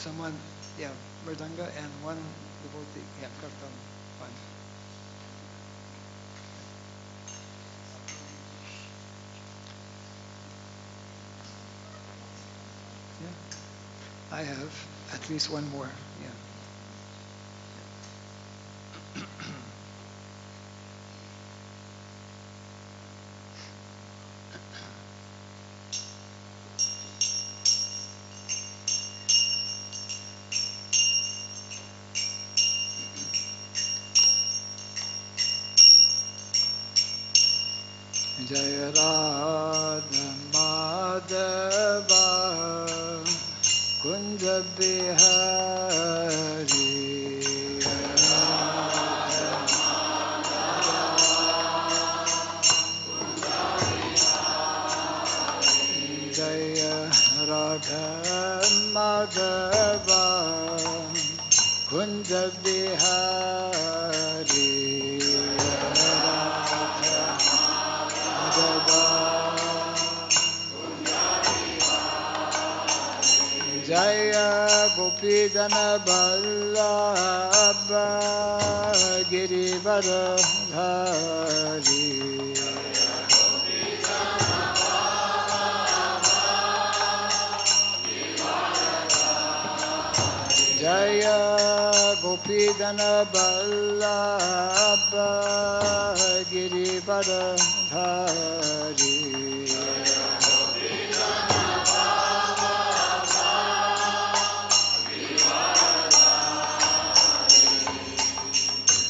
someone, yeah, mridanga, and one devotee, yeah, kartam, one. Yeah, I have at least one more, yeah. Jaya Radha Madhava Kunja Bihari Jaya Radha Madhava Kunja Bihari Jaya Gopidana Vallabha Girivardhari Jaya Gopidana Vallabha Girivardhari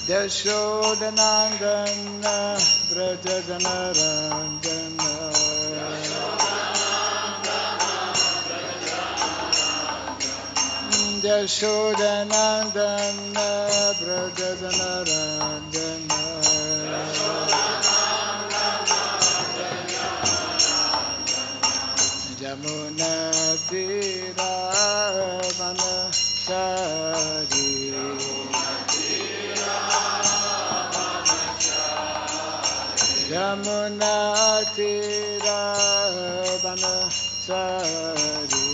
Yashodanandana Brajajanarandana Yashodanandana Brajajanarandana Jamuna Tira Vanachari Jamuna Tira Vanachari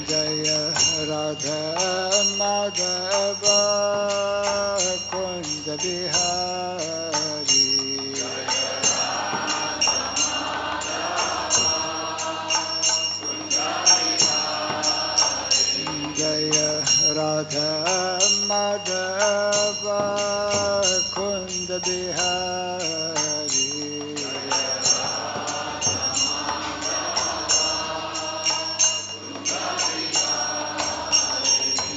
Jaya Radha Madhava Kunja Bihari Jaya Radha Madhava Kunja Bihari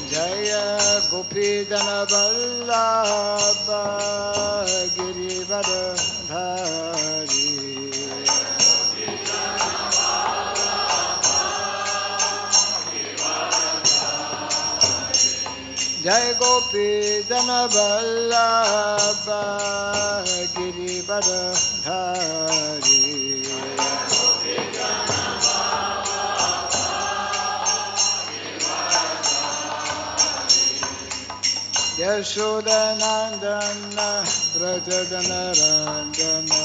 Jaya Gopidana Vallabha Girivardhari Jai Gopidana Vallabha Girivardhari Yashodanandana Brajajanarandana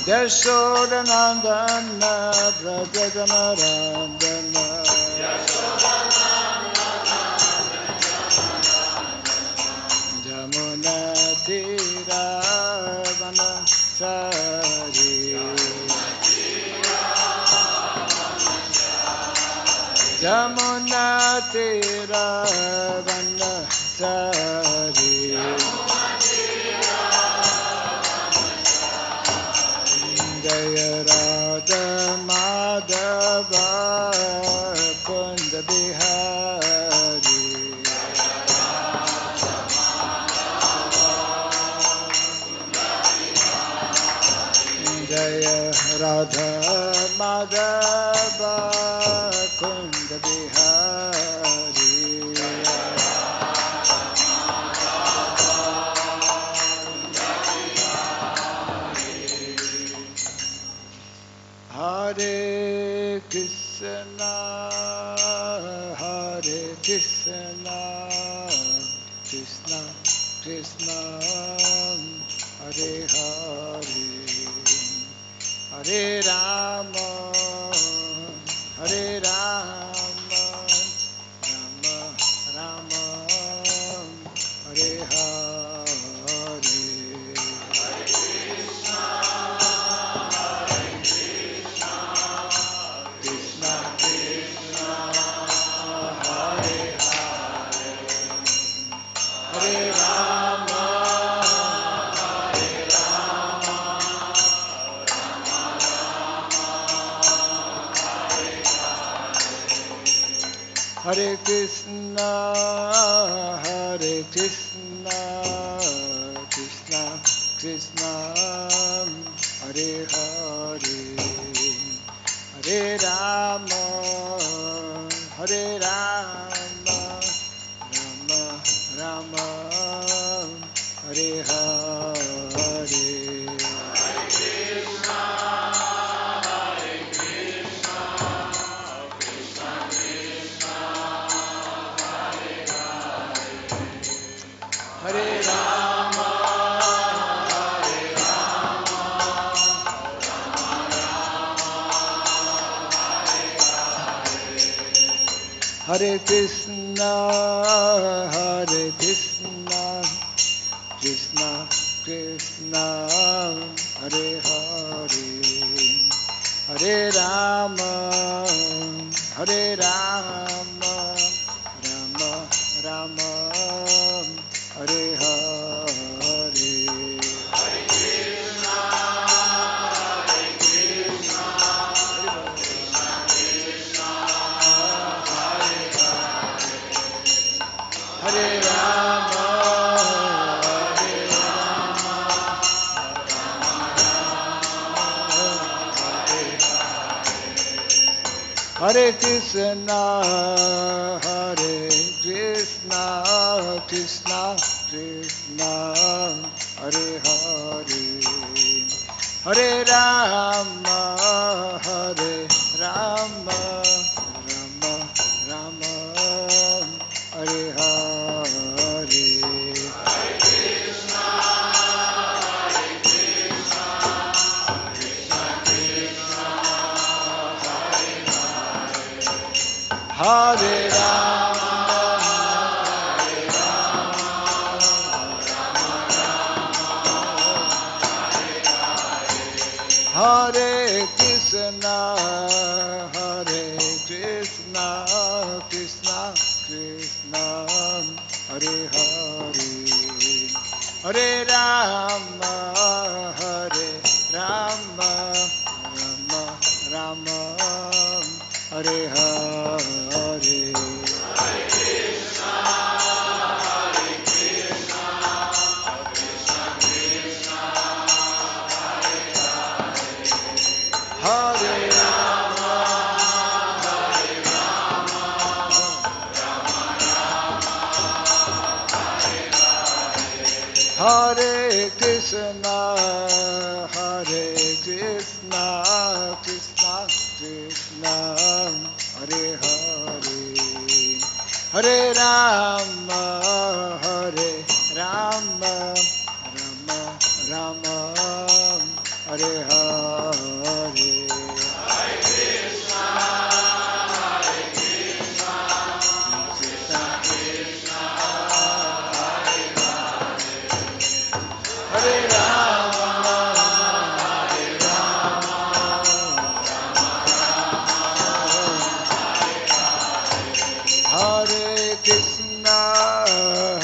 Yashodanandana Brajajanarandana Jamuna Tira Vanachari Jamuna Tira Vanachari Jaya Radha Madhava Kunja Bihari Jaya Radha Madhava Kunja Bihari Hare Krishna Hare Krishna Krishna Krishna Hare Hare, Hare Rama, Hare Rama, Rama Rama, Hare Hare. Hare Krishna, Krishna Krishna, Hare Hare, Hare Rama, Hare Rama, Rama Rama, Hare Hare. Hare Krishna, Hare Krishna, Krishna Krishna, Hare Hare, Hare Rama, Hare Rama, Rama Rama, Hare Hare. Hare Krishna, Hare Krishna, Krishna Krishna, Hare Hare, Hare Rama, Hare Rama, Rama Rama, Hare Hare. Hare Krishna, Hare Krishna, Krishna Krishna, Hare Hare, Hare Rama, Hare Rama, Rama Rama, Hare Hare. Hare Krishna, Hare Krishna, Krishna Krishna, Hare Hare, Hare Rama, Hare Rama, Rama Rama, Hare Hare. Hare Krishna, Hare Krishna, Krishna Krishna, Hare Hare, Hare Rama, Hare Rama, Rama Rama, Hare Hare. Hare Krishna, Hare Krishna, Krishna Krishna, Hare Hare, Hare Rama, Hare Rama, Rama Rama, Hare Hare. Hare Krishna, Hare Krishna, Krishna Krishna, Hare Hare, Hare Rama, Hare Rama, Rama Rama, Hare Hare. Hare Krishna, Hare Krishna, Krishna Krishna, Hare Hare, Hare Rama, Hare Rama, Rama Rama, Hare Hare. Hare Krishna, Hare Krishna, Krishna Krishna, Hare Hare, Hare Rama, Hare Rama, Rama Rama, Hare Hare. Hare Krishna, Hare Krishna, Krishna Krishna, Hare Hare, Hare Rama, Hare Rama, Rama Rama, Hare Krishna,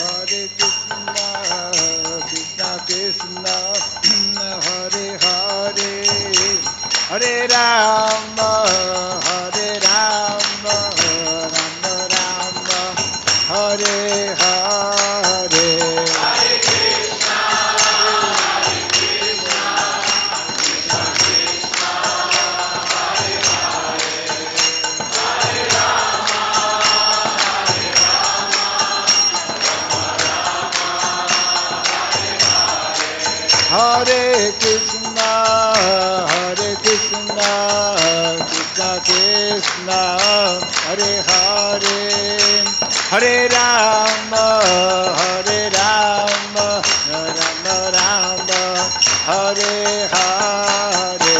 Hare Krishna, Krishna Krishna, Hare Hare, Hare Rama, Hare Rama, Rama Rama, Hare Hare. Hare Krishna, Hare Krishna, Krishna Krishna, Hare Hare, Hare Rama, Hare Rama, Rama Rama, Hare Hare. Hare Krishna, Hare Krishna, Krishna Krishna, Hare Hare, Hare Rama, Hare Rama, Rama Hare Hare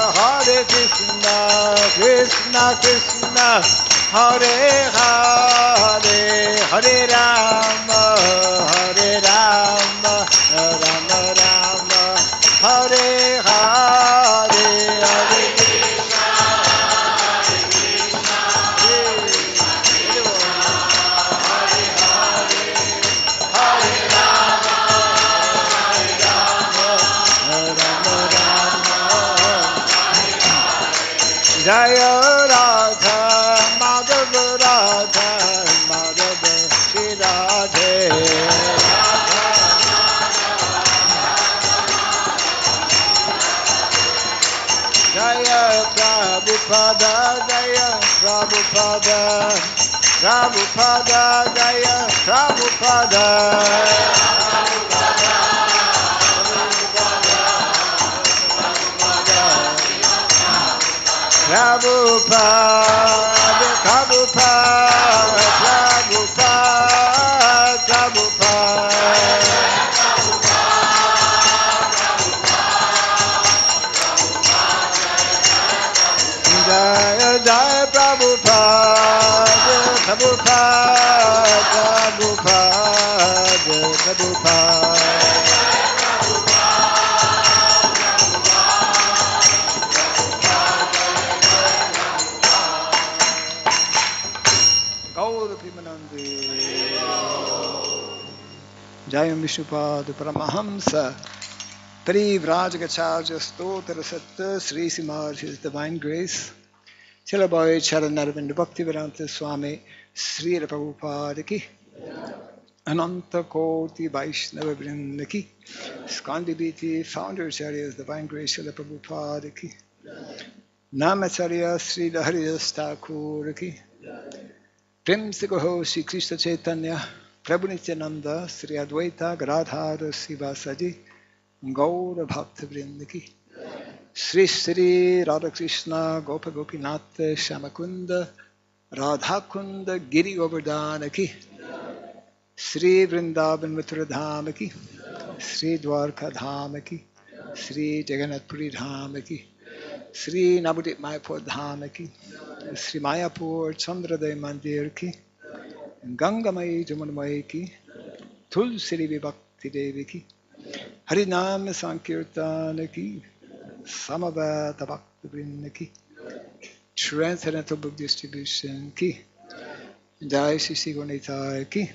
Hare Krishna, Krishna Krishna, Hare Hare, Hare Rama, Rama Rama, Hare Hare, Hare Krishna, Hare Hare, Hare Rama, Rama Rama, Jaya Radha, Madhava Radha, Madhava Shri Radhe, Jaya Prabhupada, Jaya Prabhupada, Prabhupada, Jaya Prabhupada, Prabhupada, Prabhupada, Prabhupada, Jaya Jaya Prabhupada, Prabhupada, Prabhupada, Prabhupada. Gaura Pimanandi Jaya Vishnupada Paramahamsa Parivrajagacharya Stotra Satta Sri Simar His Divine Grace Chalabai Charanarvind Bhaktivedanta Swami Sri Prabhupada Ki Ananta Koti Vaishnava Vrinda Ki Skandibiti Founder Acharyas Divine Grace Srila Prabhupada Ki Namacharya Sri Haridas Thakur Ki Prem se Goho Shri Krishna Chaitanya Prabhu Nityananda Sri Advaita Gadadhara Sivasadi Gaura Bhakta Vrinda Ki Sri Sri Radha Krishna Gopa Gopinath Shamakunda Radhakunda Giri Govardhana Ki Sri Vrindavan Mathura Dhama Ki Sri Dwarka Dhama Ki Sri Jagannath Puri Dhama Ki Sri Navadip Mayapur Dhama Ki Sri Mayapur Chandraday Mandir Ki Gangamai Jamunamai Ki Tulsi Vibhakti Devi Ki Harinam Sankirtana Ki Samavata Bhakta Vrinda Ki Transcendental Book Distribution Ki Jai Shri Sri Gauranitai Ki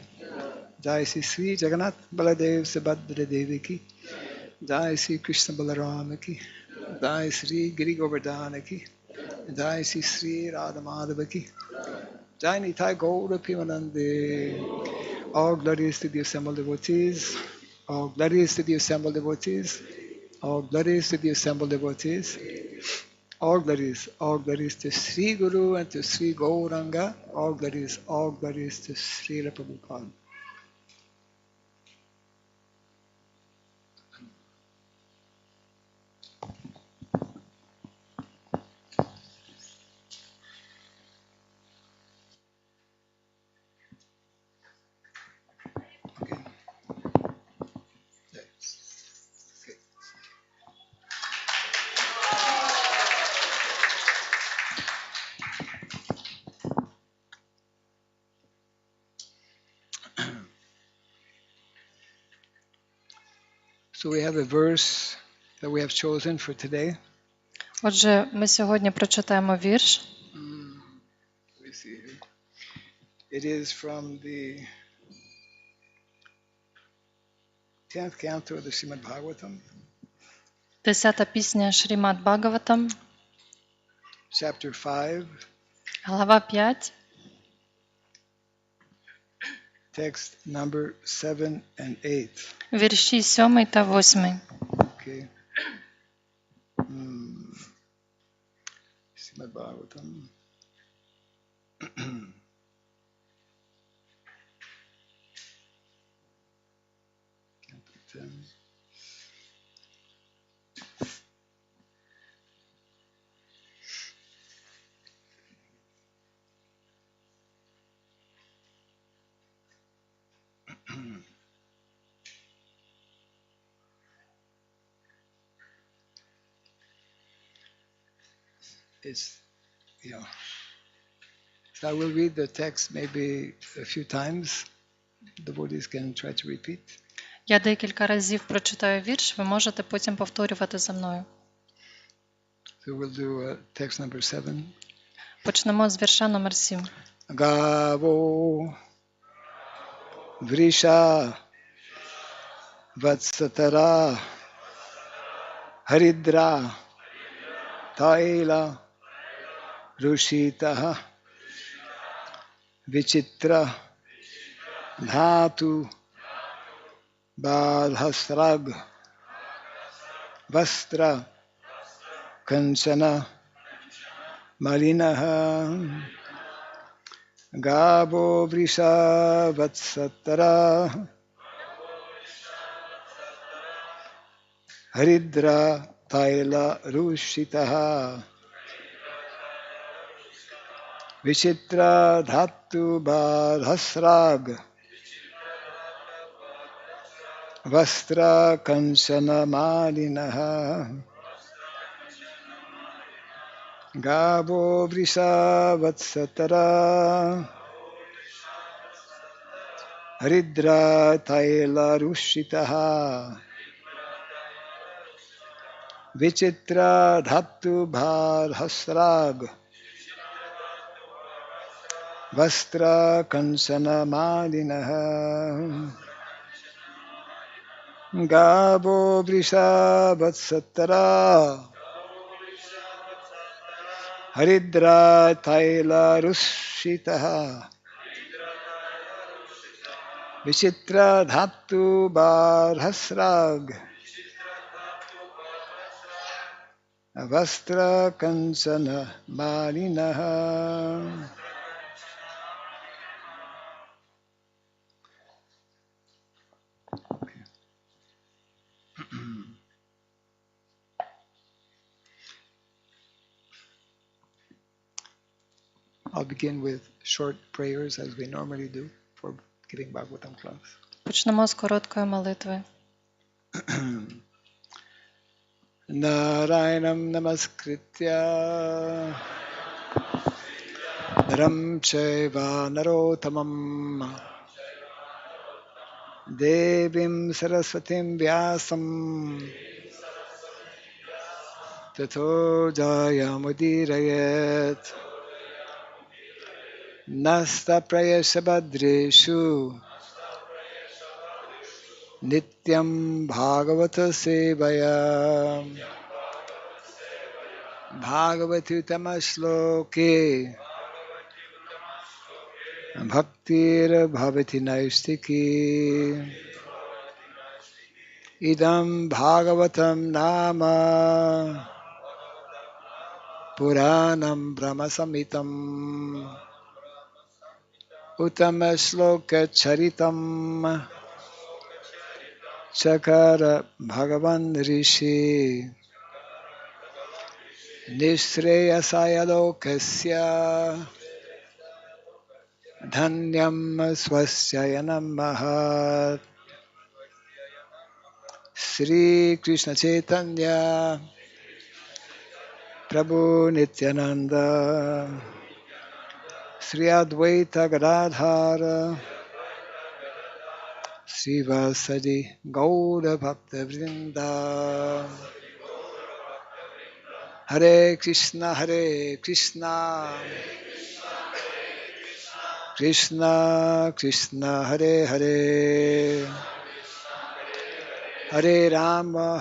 Jai Shri Sri Jagannath Baladev Subhadra Devi Ki Jai Shri Krishna Balarama Ki Jai Shri Giri Govardhana Ki Jai Shri Sri Radha Madhava Ki Jai Nitai Gaura Pimanande. All glories to the assembled devotees. All glories to the assembled devotees. All glories to the assembled devotees. All glories to Sri Guru and to Sri Gauranga. All glories to Sri Prabhupada. So we have a verse that we have chosen for today. Отже, ми сьогодні прочитаємо вірш. Let me see here. It is from the 10th canto of the Srimad Bhagavatam, 10-та пісня Шрімад Бхагаватам, chapter 5, глава 5, text number 7 and 8. вірші 7 та 8. Okay. Srimad Bhagavatam. It's, so I will read the text maybe a few times. The Buddhists can try to repeat. Я декілька разів прочитаю вірш, ви можете потім повторювати за мною. So we'll do text number 7. Почнемо з вірша номер 7. Gavo Vrisha Vatsatara Haridra Taila Rushitaha Vichitra Dhatu Badhasrag Vastra Kanchana Malinaha Gabo Vrisha Vatsatara Haridra Taila Rushitaha Vichitra Dhatu Badhasrag Vastra Kanchana Malinaha Gabo Vrisha Vatsatara Haridra Taila Rushitaha Vichitra Dhatu Bhadhasrag Vastra Kanchana Malinaha Gabo Vrisha Vatsatara Haridra Taila Rushitaha Vichitra Dhatu Badhasrag Vastra Kanchana Malinaha. I'll begin with short prayers as we normally do for giving Bhagavatam class. Почнемо з короткої молитви. Narayanam namaskritya naram chaiva narotamam devim saraswatim vyasam tato jayamudirayet nasta prayashabhadreshu Nityam Bhagavata Sevaya Bhagavati Tamashloke Bhaktir Bhavati Naistiki Idam Bhagavatam Nama Puranam Brahmasamitam Utamashloka Charitam Chakara Bhagavan Rishi Nishreyasaya Lokasya Dhanyam Swasyayanam Mahat Sri Krishna Chaitanya Prabhu Nityananda Sri Advaita Gadadhara Srivasadi Gaura Bhakta Vrinda Hare Krishna Krishna Krishna Hare Hare Hare Rama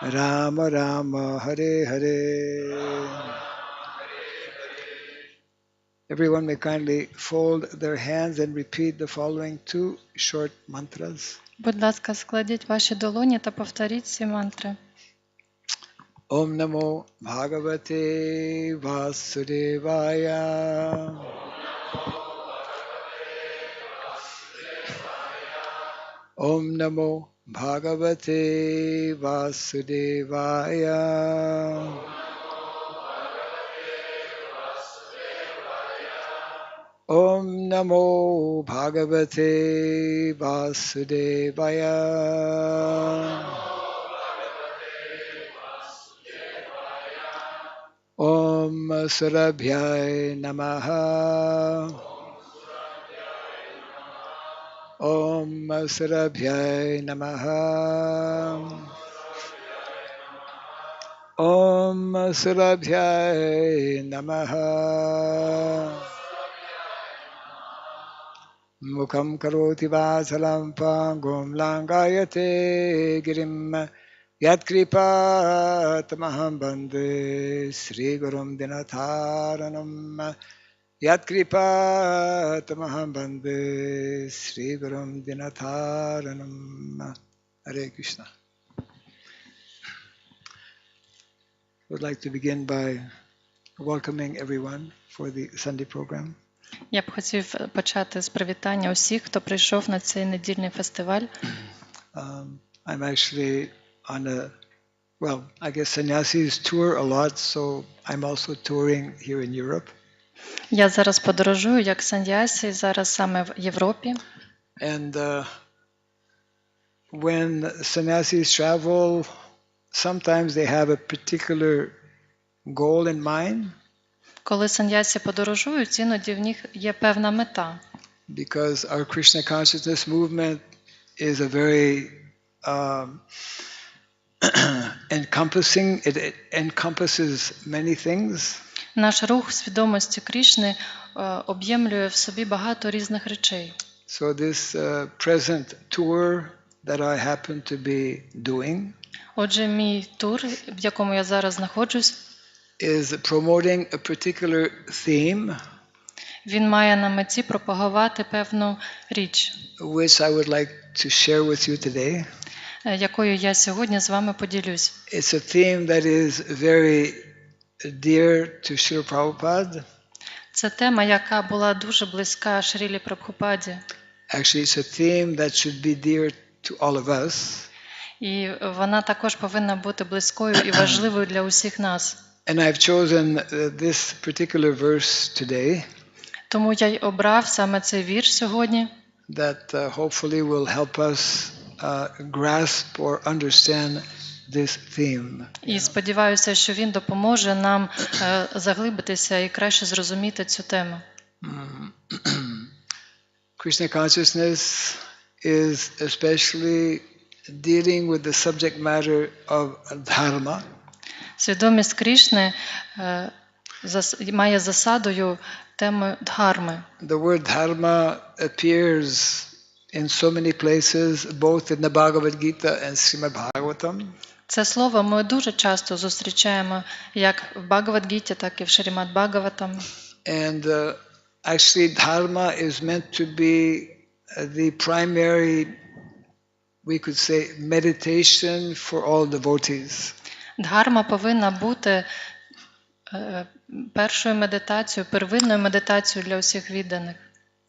Rama Rama Hare Hare. Everyone may kindly fold their hands and repeat the following 2 short mantras. Будь ласка, складіть ваші долоні та повторіть ці мантри. Om Namo Bhagavate Vasudevaya Om Namo Bhagavate Vasudevaya. Om Namo Bhagavate Vasudevaya. Om Surabhyay Namaha. Om Surabhyay Namaha. Om Surabhyay Namaha. Mukham karoti vasalam pangum langayate girim. Yat kripa tamaham bande Sri Gurum Dinataranam. Yat kripa tamaham bande Sri Gurum Dinataranam. Hare Krishna. I would like to begin by welcoming everyone for the Sunday program. Я б хотів почати з привітання усіх, хто прийшов на цей недільний фестиваль. I'm actually on a, well, I guess sannyasis tour a lot, so I'm also touring here in Europe. Я зараз подорожую як саньясі, зараз саме в Європі. And when sannyasis travel, sometimes they have a particular goal in mind. Коли саньясі подорожують, іноді в них є певна мета. Because our Krishna consciousness movement is a very encompassing, it encompasses many things. Наш рух свідомості Крішни об'ємлює в собі багато різних речей. So this present tour that I happen to be doing Отже, мій тур, в якому я зараз знаходжусь, is promoting a particular theme, він має на меті пропагувати певну річ, which I would like to share with you today. Якою я сьогодні з вами поділюсь. It's a theme that is very dear to Srila Prabhupada. Це тема, яка була дуже близька Шрілі Прабхупаді. Actually, it's a theme that should be dear to all of us. І вона також повинна бути близькою і важливою для усіх нас. And I've chosen this particular verse today. Тому я й обрав саме цей вірш сьогодні, That hopefully will help us grasp or understand this theme. і сподіваюся, що він допоможе нам заглибитися і краще зрозуміти цю тему. Krishna consciousness is especially dealing with the subject matter of dharma. Свідомість Крішни має засадою тему дхарми. The word dharma appears in so many places, both in the Bhagavad Gita and Srimad Bhagavatam. Це слово ми дуже часто зустрічаємо як в Бхагавад-гіті, так і в Шримад Бхагаватам. And actually dharma is meant to be the primary, we could say, meditation for all devotees. Дхарма повинна бути першою медитацією, первинною медитацією для усіх відданих.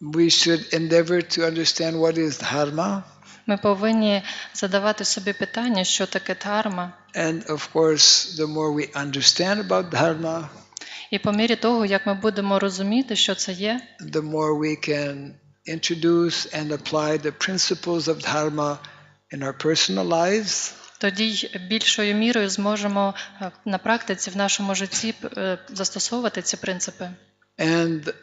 We should endeavor to understand what is dharma. Ми повинні задавати собі питання, що таке дхарма. And of course, the more we understand about dharma, І по мірі того, як ми будемо розуміти, що це є, the more we can introduce and apply the principles of dharma in our personal lives. тоді більшою мірою зможемо на практиці в нашому житті застосовувати ці принципи. And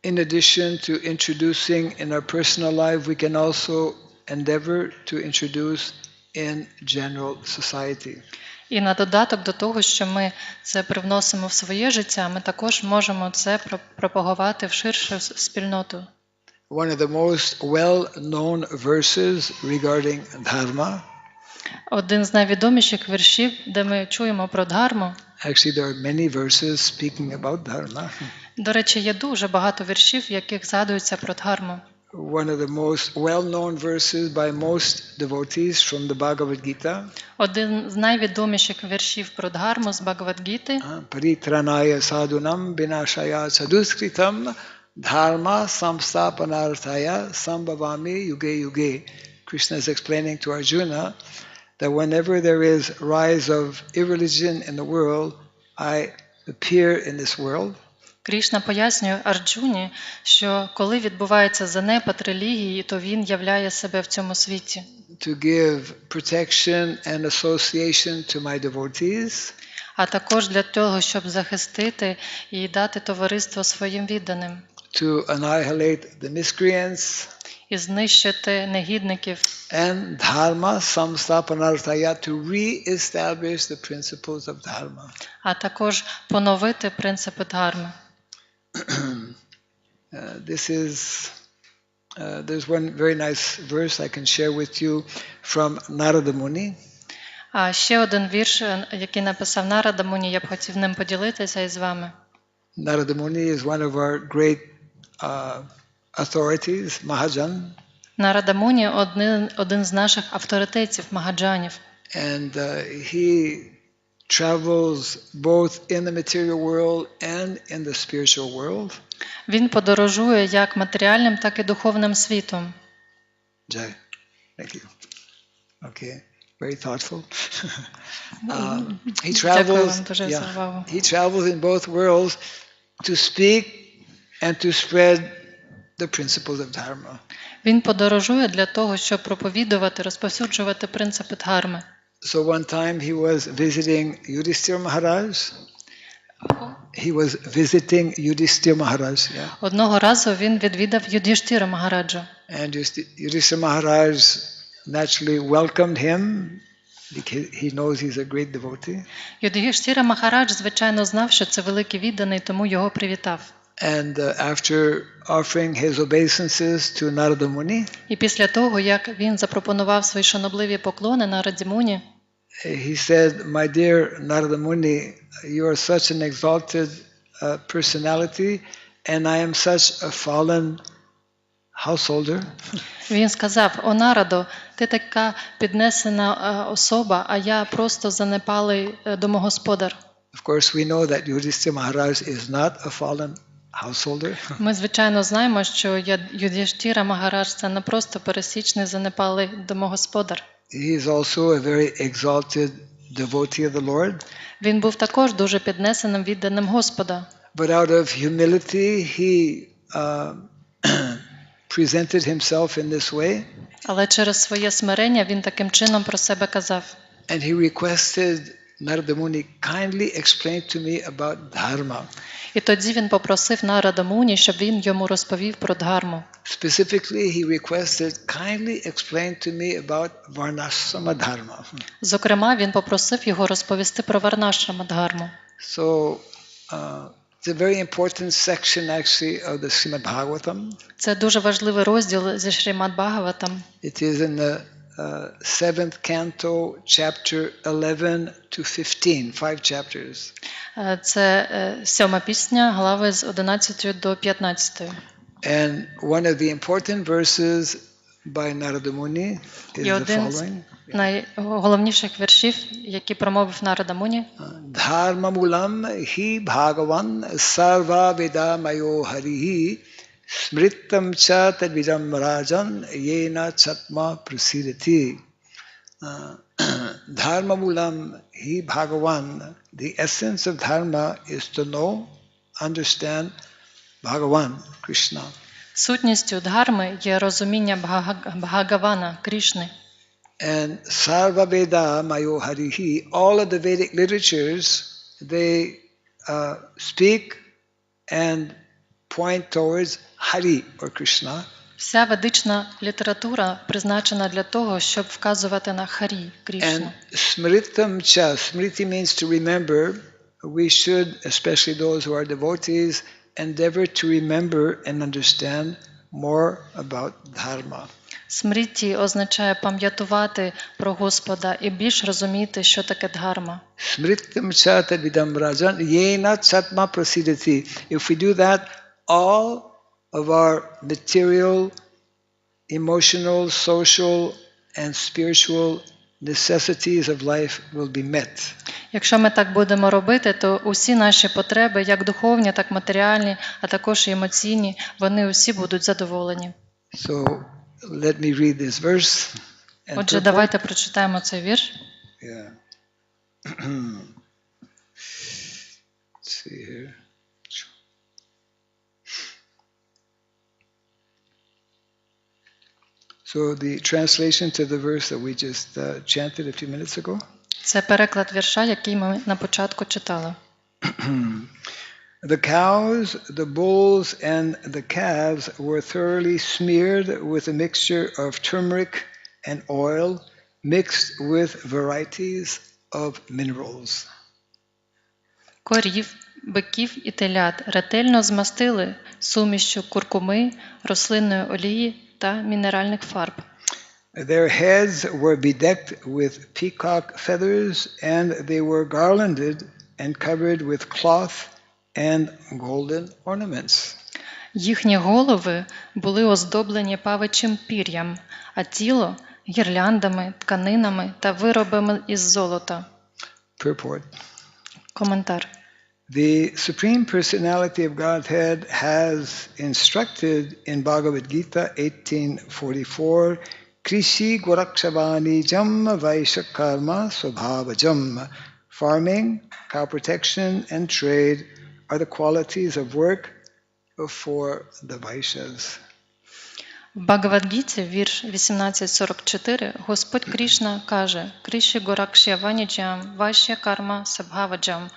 in addition to introducing in our personal life, we can also endeavor to introduce in general society. І на додаток до того, що ми це привносимо в своє життя, ми також можемо це пропагувати в ширшу спільноту. One of the most well-known verses regarding dharma. Один з найвідоміших віршів, де ми чуємо про дхарму. Actually, there are many verses speaking about dharma. До речі, є дуже багато віршів, в яких згадується про дхарму. One of the most well-known verses by most devotees from the Bhagavad Gita. Один з найвідоміших віршів про дхарму з Бхагавад-гіти. Paritranaya sadhunam vinashaya saduskritam dharma samstapanarthaya sambhavami yuge yuge. Krishna is explaining to Arjuna that whenever there is rise of irreligion in the world, I appear in this world. Крішна пояснює Арджуні, що коли відбувається занепад релігії, то він являє себе в цьому світі. To give protection and association to my devotees. А також для того, щоб захистити і дати товариство своїм відданим. To annihilate the miscreants. І знищити негідників. And dharma samstapanarthaya, to re-establish the principles of dharma. А також поновити принципи дхарми. There's one very nice verse I can share with you from Narada Muni. А ще один вірш, який написав Нарада Муні, я б хотів ним поділитися із вами. Narada Muni is one of our great authorities, Mahajan. Нарада Муні один з наших авторитетів, магаджанів. And he travels both in the material world and in the spiritual world. Він подорожує як матеріальним, так і духовним світом. Jai. Thank you. Okay. Very thoughtful. He travels in both worlds to speak and to spread the principles of dharma. Він подорожує для того, щоб проповідувати, розповсюджувати принципи дхарми. So one time he was visiting Yudhishthira Maharaj. Yeah. Одного разу він відвідав Юдhishthira Магараджа. And Yudhishthira Maharaj naturally welcomed him because he knows he's a great devotee. Юдhishthira Магарадж, звичайно, знав, що це великий відданий, тому його привітав. And after offering his obeisances to Narada Muni, і після того, як він запропонував свої шанобливі поклони Нараді Муні, he said, "My dear Narada Muni, you are such an exalted personality, and I am such a fallen householder." Він сказав: "О Нарадо, ти така піднесена особа, а я просто занепалий домогосподар." Of course, we know that Yudhishthira Maharaj is not a fallen householder. Ми, звичайно, знаємо, що Юдhishthira Магарадж – це не просто пересічний занепалий домогосподар. He is also a very exalted devotee of the Lord. Він був також дуже піднесеним, відданим Господа. But out of humility, he presented himself in this way. Але через своє смирення він таким чином про себе казав. And he requested Narada Muni kindly explain to me about dharma. І тоді він попросив Нарада Муні, щоб він йому розповів про дхарму. Specifically, he requested kindly explain to me about varnashrama dharma. Зокрема, він попросив його розповісти про варнашрама дхарму. So, it's a very important section actually of the Srimad Bhagavatam. Це дуже важливий розділ зі Шрімад Бхагаватам. It is in the 7th canto, chapter 11 to 15, 5 chapters. Це 7-ма пісня, глави з 11 до 15. And one of the important verses by Narada Muni is the following. Найголовніших віршів, які промовив Нарада Муні. Dharma mulam hi bhagavan sarva veda mayo harihi smritam cha tadvidam rajan yena chatma prasidati. Dharma mulam hi bhagavan. The essence of dharma is to know, understand Bhagavan, Krishna. Сутністю дхарми є розуміння Бхагавана, Крішни. And Sarva Veda Mayo Harihi, all of the Vedic literatures, they speak and point towards Hari or Krishna. Вся ведична література призначена для того, щоб вказувати на Харі, Крішну. And Smritam Cha, Smriti means to remember. We should, especially those who are devotees, endeavor to remember and understand more about dharma. Смріті означає пам'ятувати про Господа і більш розуміти, що таке дхарма. Smritam cha tadvidam rajan yena chatma prasidati. If we do that, all of our material, emotional, social, and spiritual necessities of life will be met. Якщо ми так будемо робити, то усі наші потреби, як духовні, так матеріальні, а також і емоційні, вони усі будуть задоволені. So, let me read this verse. and Отже, purport. давайте прочитаємо цей вірш. Yeah. Let's see here. So the translation to the verse that we just chanted a few minutes ago. Це переклад вірша, який ми на початку читали. The cows, the bulls, and the calves were thoroughly smeared with a mixture of turmeric and oil mixed with varieties of minerals. Корів, биків і телят ретельно змастили сумішчю куркуми, рослинної олії та мінеральних фарб. Their heads were bedecked with peacock feathers, and they were garlanded and covered with cloth and golden ornaments. Їхні голови були оздоблені павичим пір'ям, а тіло – гірляндами, тканинами та виробами із золота. Purport. Коментар. The Supreme Personality of Godhead has instructed in Bhagavad Gita 18:44, Krishi Gorakshavani Jam Vaishakarma Swabhavajam. Farming, cow protection, and trade are the qualities of work for the Vaishyas. В Бхагавад-гіті, вірш 18.44, Господь Крішна каже «Кріші Горакшяваніджам, Вайшя Карма Сабхаваджам».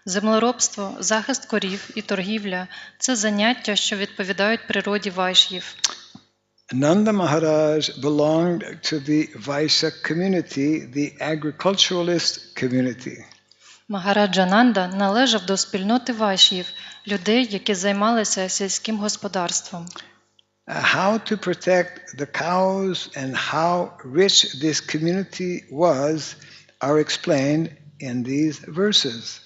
Землеробство, захист корів і торгівля – це заняття, що відповідають природі вайш'їв. Nanda Maharaj belonged to the Vaishya community, the agriculturalist community. Махараджа Нанда належав до спільноти вайш'їв, людей, які займалися сільським господарством. How to protect the cows and how rich this community was are explained in these verses.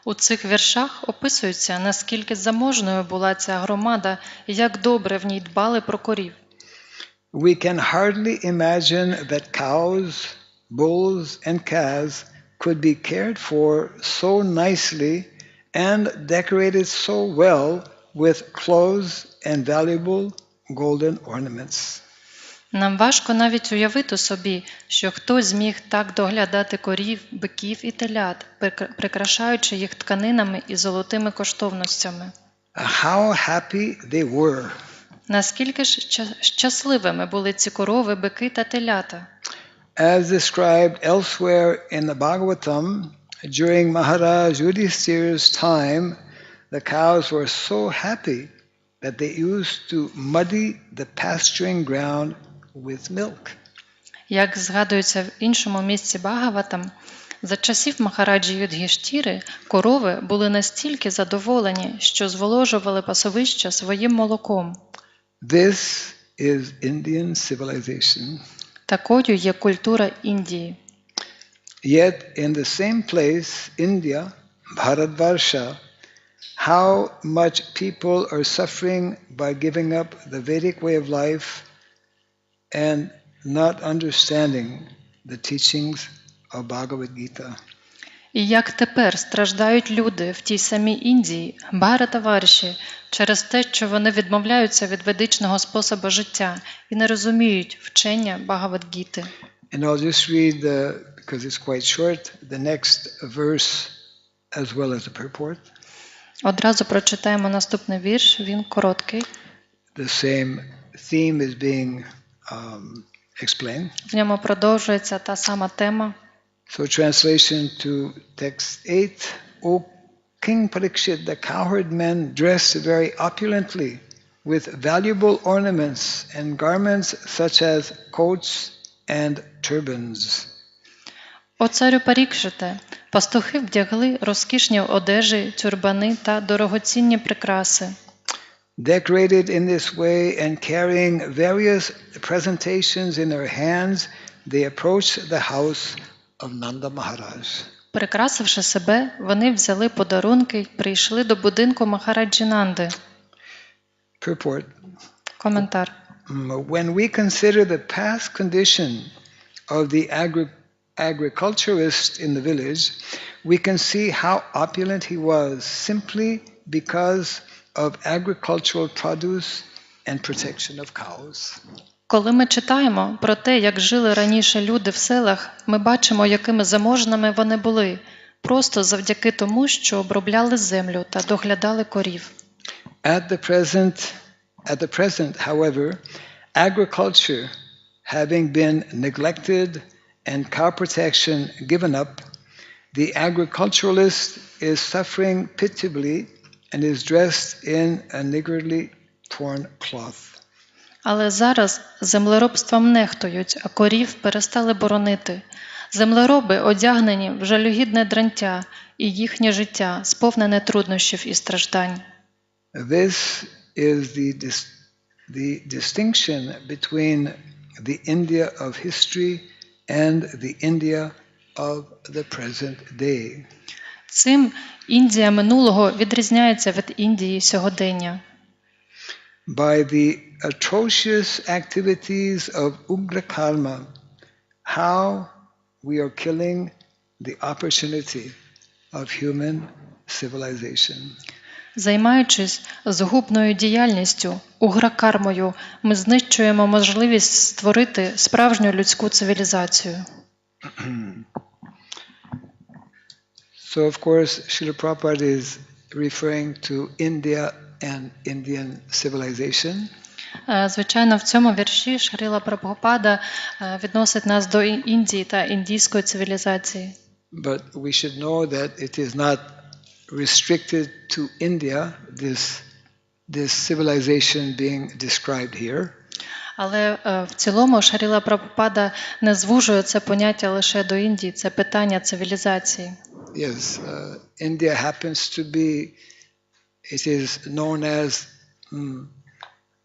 У цих віршах описується, наскільки заможною була ця громада і як добре в ній дбали про корів. We can hardly imagine that cows, bulls, and calves could be cared for so nicely and decorated so well with clothes and valuable golden ornaments. Нам важко навіть уявити собі, що хтось зміг так доглядати корів, биків і телят, прикрашаючи їх тканинами і золотими коштовностями. How happy they were. Наскільки ж щасливими були ці корови, бики та телята. As described elsewhere in the Bhagavatam, during Maharaj Yudhishthira's time, the cows were so happy that they used to muddy the pasturing ground with milk. Як згадується в іншому місці Бхагаватам, за часів Махараджі Юдгіштіри корови були настільки задоволені, що зволожували пасовища своїм молоком. This is Indian civilization. Такою є культура Індії. Yet in the same place, India, Bharatvarsha, how much people are suffering by giving up the Vedic way of life and not understanding the teachings of Bhagavad Gita. І як тепер страждають люди в тій самій Індії, Бхаратаварші, через те, що вони відмовляються від ведичного способу життя і не розуміють вчення Бхагавад-гіти. And I'll just read, because it's quite short, the next verse as well as the purport. Одразу прочитаємо наступний вірш, він короткий. The same theme is being explained. В ньому продовжується та сама тема. So translation to text 8. O King Parikshit, the cowherd men dressed very opulently with valuable ornaments and garments such as coats and turbans. О царю Парікшите, пастухи вдягли розкішні одежі, тюрбани та дорогоцінні прикраси. Decorated in this way and carrying various presentations in their hands, they approached the house of Nanda Maharaj. Прикрасивши себе, вони взяли подарунки й прийшли до будинку Махараджі Нанди. Purport. Коментар. When we consider the past condition of the agriculturist in the village, we can see how opulent he was simply because of agricultural produce and protection of cows. Коли ми читаємо про те, як жили раніше люди в селах, ми бачимо, якими заможними вони були, просто завдяки тому, що обробляли землю та доглядали корів. At the present, however, agriculture having been neglected and cow protection given up, the agriculturalist is suffering pitiably and is dressed in a niggardly torn cloth. Але зараз землеробством нехтують, а корів перестали боронити. Землероби одягнені в жалюгідне дрантя, і їхнє життя сповнене труднощів і страждань. This is the distinction between the India of history and the India of the present day. Цим Індія минулого відрізняється від Індії сьогодення. By the atrocious activities of Ugra Karma, how we are killing the opportunity of human civilization. Займаючись згубною діяльністю, угра-кармою, ми знищуємо можливість створити справжню людську цивілізацію. So, of course, Srila Prabhupada is referring to India and Indian civilization. Звичайно, в цьому вірші Шрила Прабхупада відносить нас до Індії та індійської цивілізації. But we should know that it is not restricted to India, this civilization being described here. Але в цілому Шрила Прабхупада не звужує це поняття лише до Індії, це питання цивілізації. Yes, India happens to be, it is known as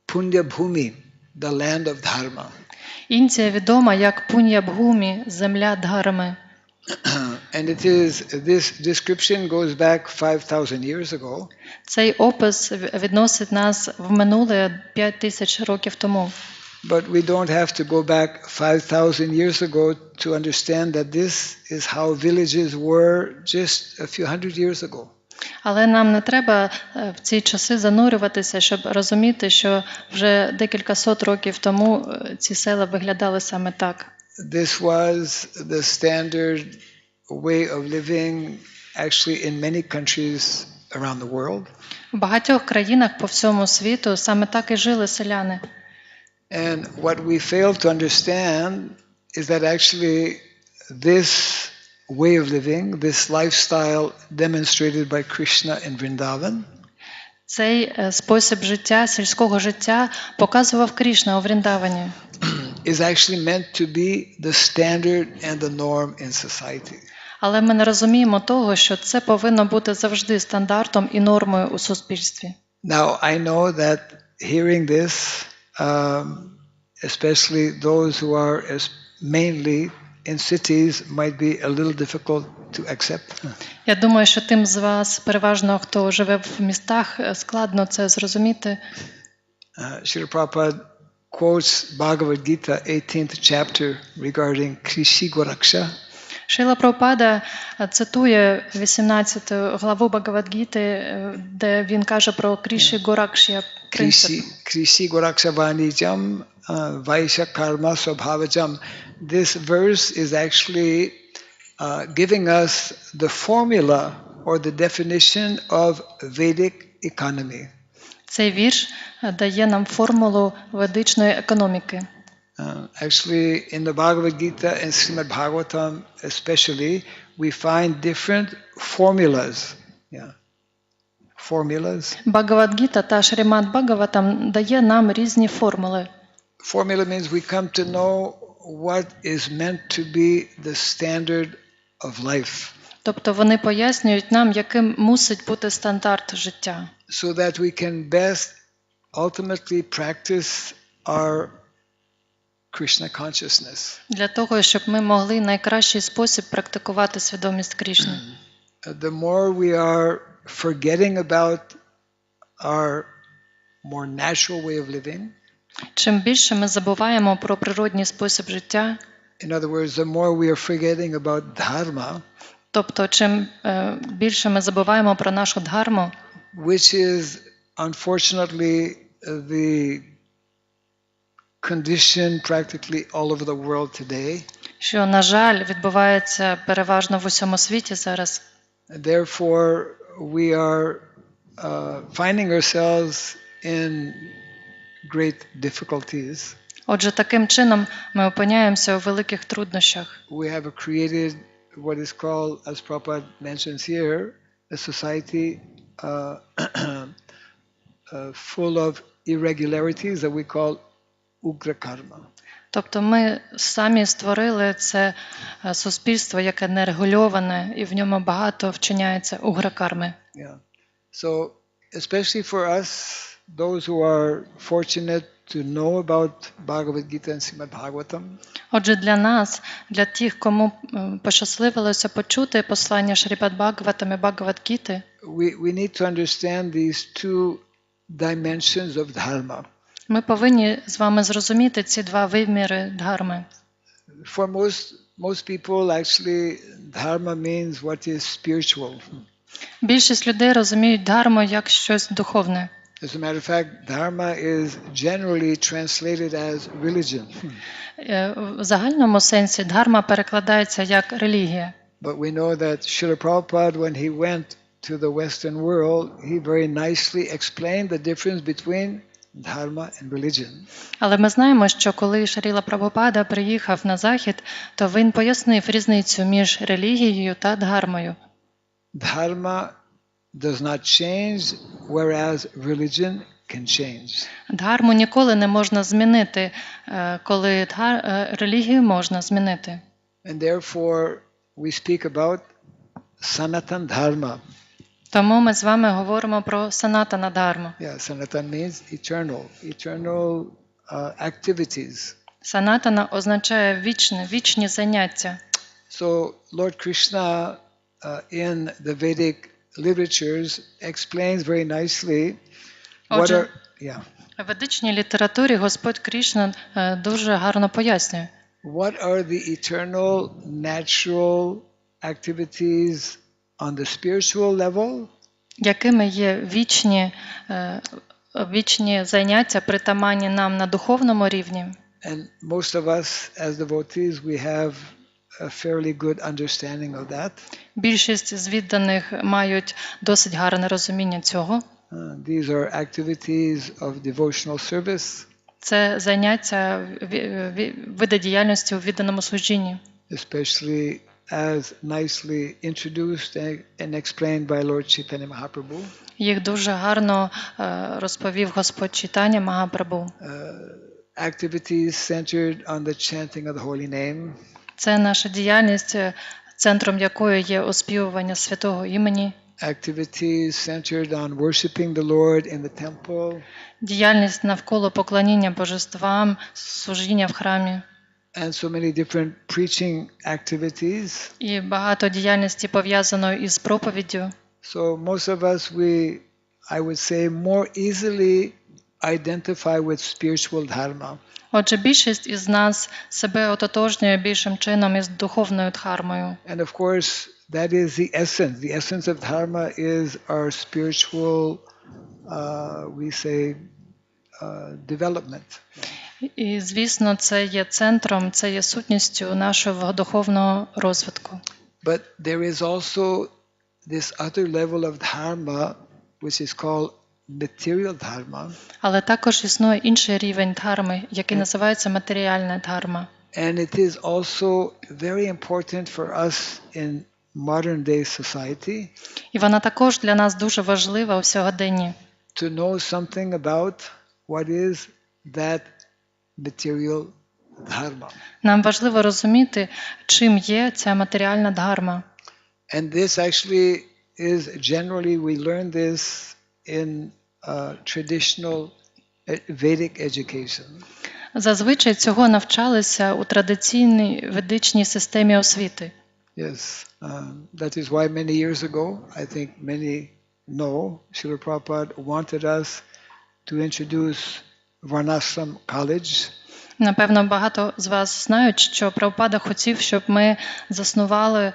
Punya Bhumi, the land of dharma. Індія відома як Пунья-бхумі, земля дхарми. And it is, this description goes back 5,000 years ago. Цей опис відносить нас в минуле 5000 років тому. But we don't have to go back 5,000 years ago to understand that this is how villages were just a few hundred years ago. Але нам не треба в ці часи занурюватися, щоб розуміти, що вже декілька сот років тому ці села виглядали саме так. This was the standard way of living actually in many countries around the world. В багатьох країнах по всьому світу саме так і жили селяни. And what we fail to understand is that actually this way of living, this lifestyle demonstrated by Krishna in Vrindavan, Цей спосіб життя, сільського життя показував Крішна у Вріндавані. is actually meant to be the standard and the norm in society. Але ми не розуміємо того, що це повинно бути завжди стандартом і нормою у суспільстві. Now, I know that hearing this, especially those who are mainly in cities, might be a little difficult to accept. Я думаю, що тим з вас, переважно, хто живе в містах, складно це зрозуміти. Srila Prabhupada quotes Bhagavad Gita, 18th chapter, regarding Krishi Goraksha. Шрила Прабхупада цитує 18 главу Бхагавад-гіти, де він каже про Кріші Горакшя принцип. Krishi Goraksha Vanijam Vaishya Karma Swabhavajam. This verse is actually giving us the formula or the definition of Vedic economy. Цей вірш дає нам формулу ведичної економіки. Actually, in the Bhagavad Gita and Srimad Bhagavatam especially, we find different formulas. Yeah. Formulas. Бхагавад-гіта та Шримад Бхагаватам дає нам різні формули. Formula means we come to know what is meant to be the standard of life. Тобто вони пояснюють нам, яким мусить бути стандарт життя. So that we can best ultimately practice our Krishna consciousness. Для того, щоб ми могли найкращий спосіб практикувати свідомість Крішни. The more we are forgetting about our more natural way of living, Чим більше ми забуваємо про природній спосіб життя, in other words, the more we are forgetting about dharma, тобто чим більше ми забуваємо про нашу дхарму, which is unfortunately the condition practically all over the world today. Що, на жаль, відбувається переважно в усьому світі зараз. Therefore, we are finding ourselves in great difficulties. Отже, таким чином ми опиняємося у великих труднощах. We have created what is called, as Prabhupada mentions here, a society full of irregularities that we call ugra karma. Тобто ми самі створили це суспільство, яке нерегульоване, і в ньому багато вчиняється угра-карми. Yeah. So, especially for us, those who are fortunate to know about Bhagavad Gita and Srimad Bhagavatam, Отже, для нас, для тих, кому пощасливилося почути послання Шрімад Бхагаватам і Бхагавад-гіти, we need to understand these two dimensions of dharma. ми повинні з вами зрозуміти ці два виміри дхарми. For most people, actually, dharma means what is spiritual. Більшість людей розуміють дхарму як щось духовне. As a matter of fact, dharma is generally translated as religion. В загальному сенсі дхарма перекладається як релігія. But we know that Srila Prabhupada, when he went to the Western world, he very nicely explained the difference between dharma and religion. Але ми знаємо, що коли Шрила Прабхупада приїхав на Захід, то він пояснив різницю між релігією та дхармою. Dharma does not change, whereas religion can change. Дхарму ніколи не можна змінити, коли релігію можна змінити. And therefore, we speak about Sanatan Dharma. Тому ми з вами говоримо про санатана дхарму. Yeah, Sanatan means eternal activities. Санатана означає вічні заняття. So Lord Krishna in the Vedic literatures explains very nicely what are В ведичній літературі Господь Крішна дуже гарно пояснює. What are the eternal natural activities on the spiritual level? Якими є вічні заняття, притаманні нам на духовному рівні? And most of us as devotees, we have a fairly good understanding of that. Більшість з відданих мають досить гарне розуміння цього. These are activities of devotional service. Це заняття, види діяльності у відданому служінні. Especially as nicely introduced and explained by Lord Chaitanya Mahaprabhu. Їх дуже гарно розповів Господь Чайтаня Магапрабху. Activities centered on the chanting of the holy name. Це наша діяльність, центром якої є оспівування святого імені. Activities centered on worshiping the Lord in the temple. Діяльність навколо поклоніння божествам, служіння в храмі. And so many different preaching activities. І багато діяльності пов'язано із проповіддю. So most of us, I would say, more easily identify with spiritual dharma. Отже, більшість із нас себе ототожнює більшим чином із духовною дхармою. And of course, that is the essence. The essence of dharma is our spiritual, we say, development. І, звісно, це є центром, це є сутністю нашого духовного розвитку. But there is also this other level of dharma, which is called material dharma. Але також існує інший рівень дхарми, який називається матеріальна дхарма. And it is also very important for us in modern day society. І вона також для нас дуже важлива у сьогоденні. To know something about what is that material dharma. Нам важливо розуміти, чим є ця матеріальна дхарма. And this actually is generally, we learn this in traditional Vedic education. Зазвичай цього навчалися у традиційній ведичній системі освіти. Yes, that is why many years ago, I think many know, Srila Prabhupada wanted us to introduce Varnashram College. Напевно, багато з вас знають, що Прабхупада хотів, щоб ми заснували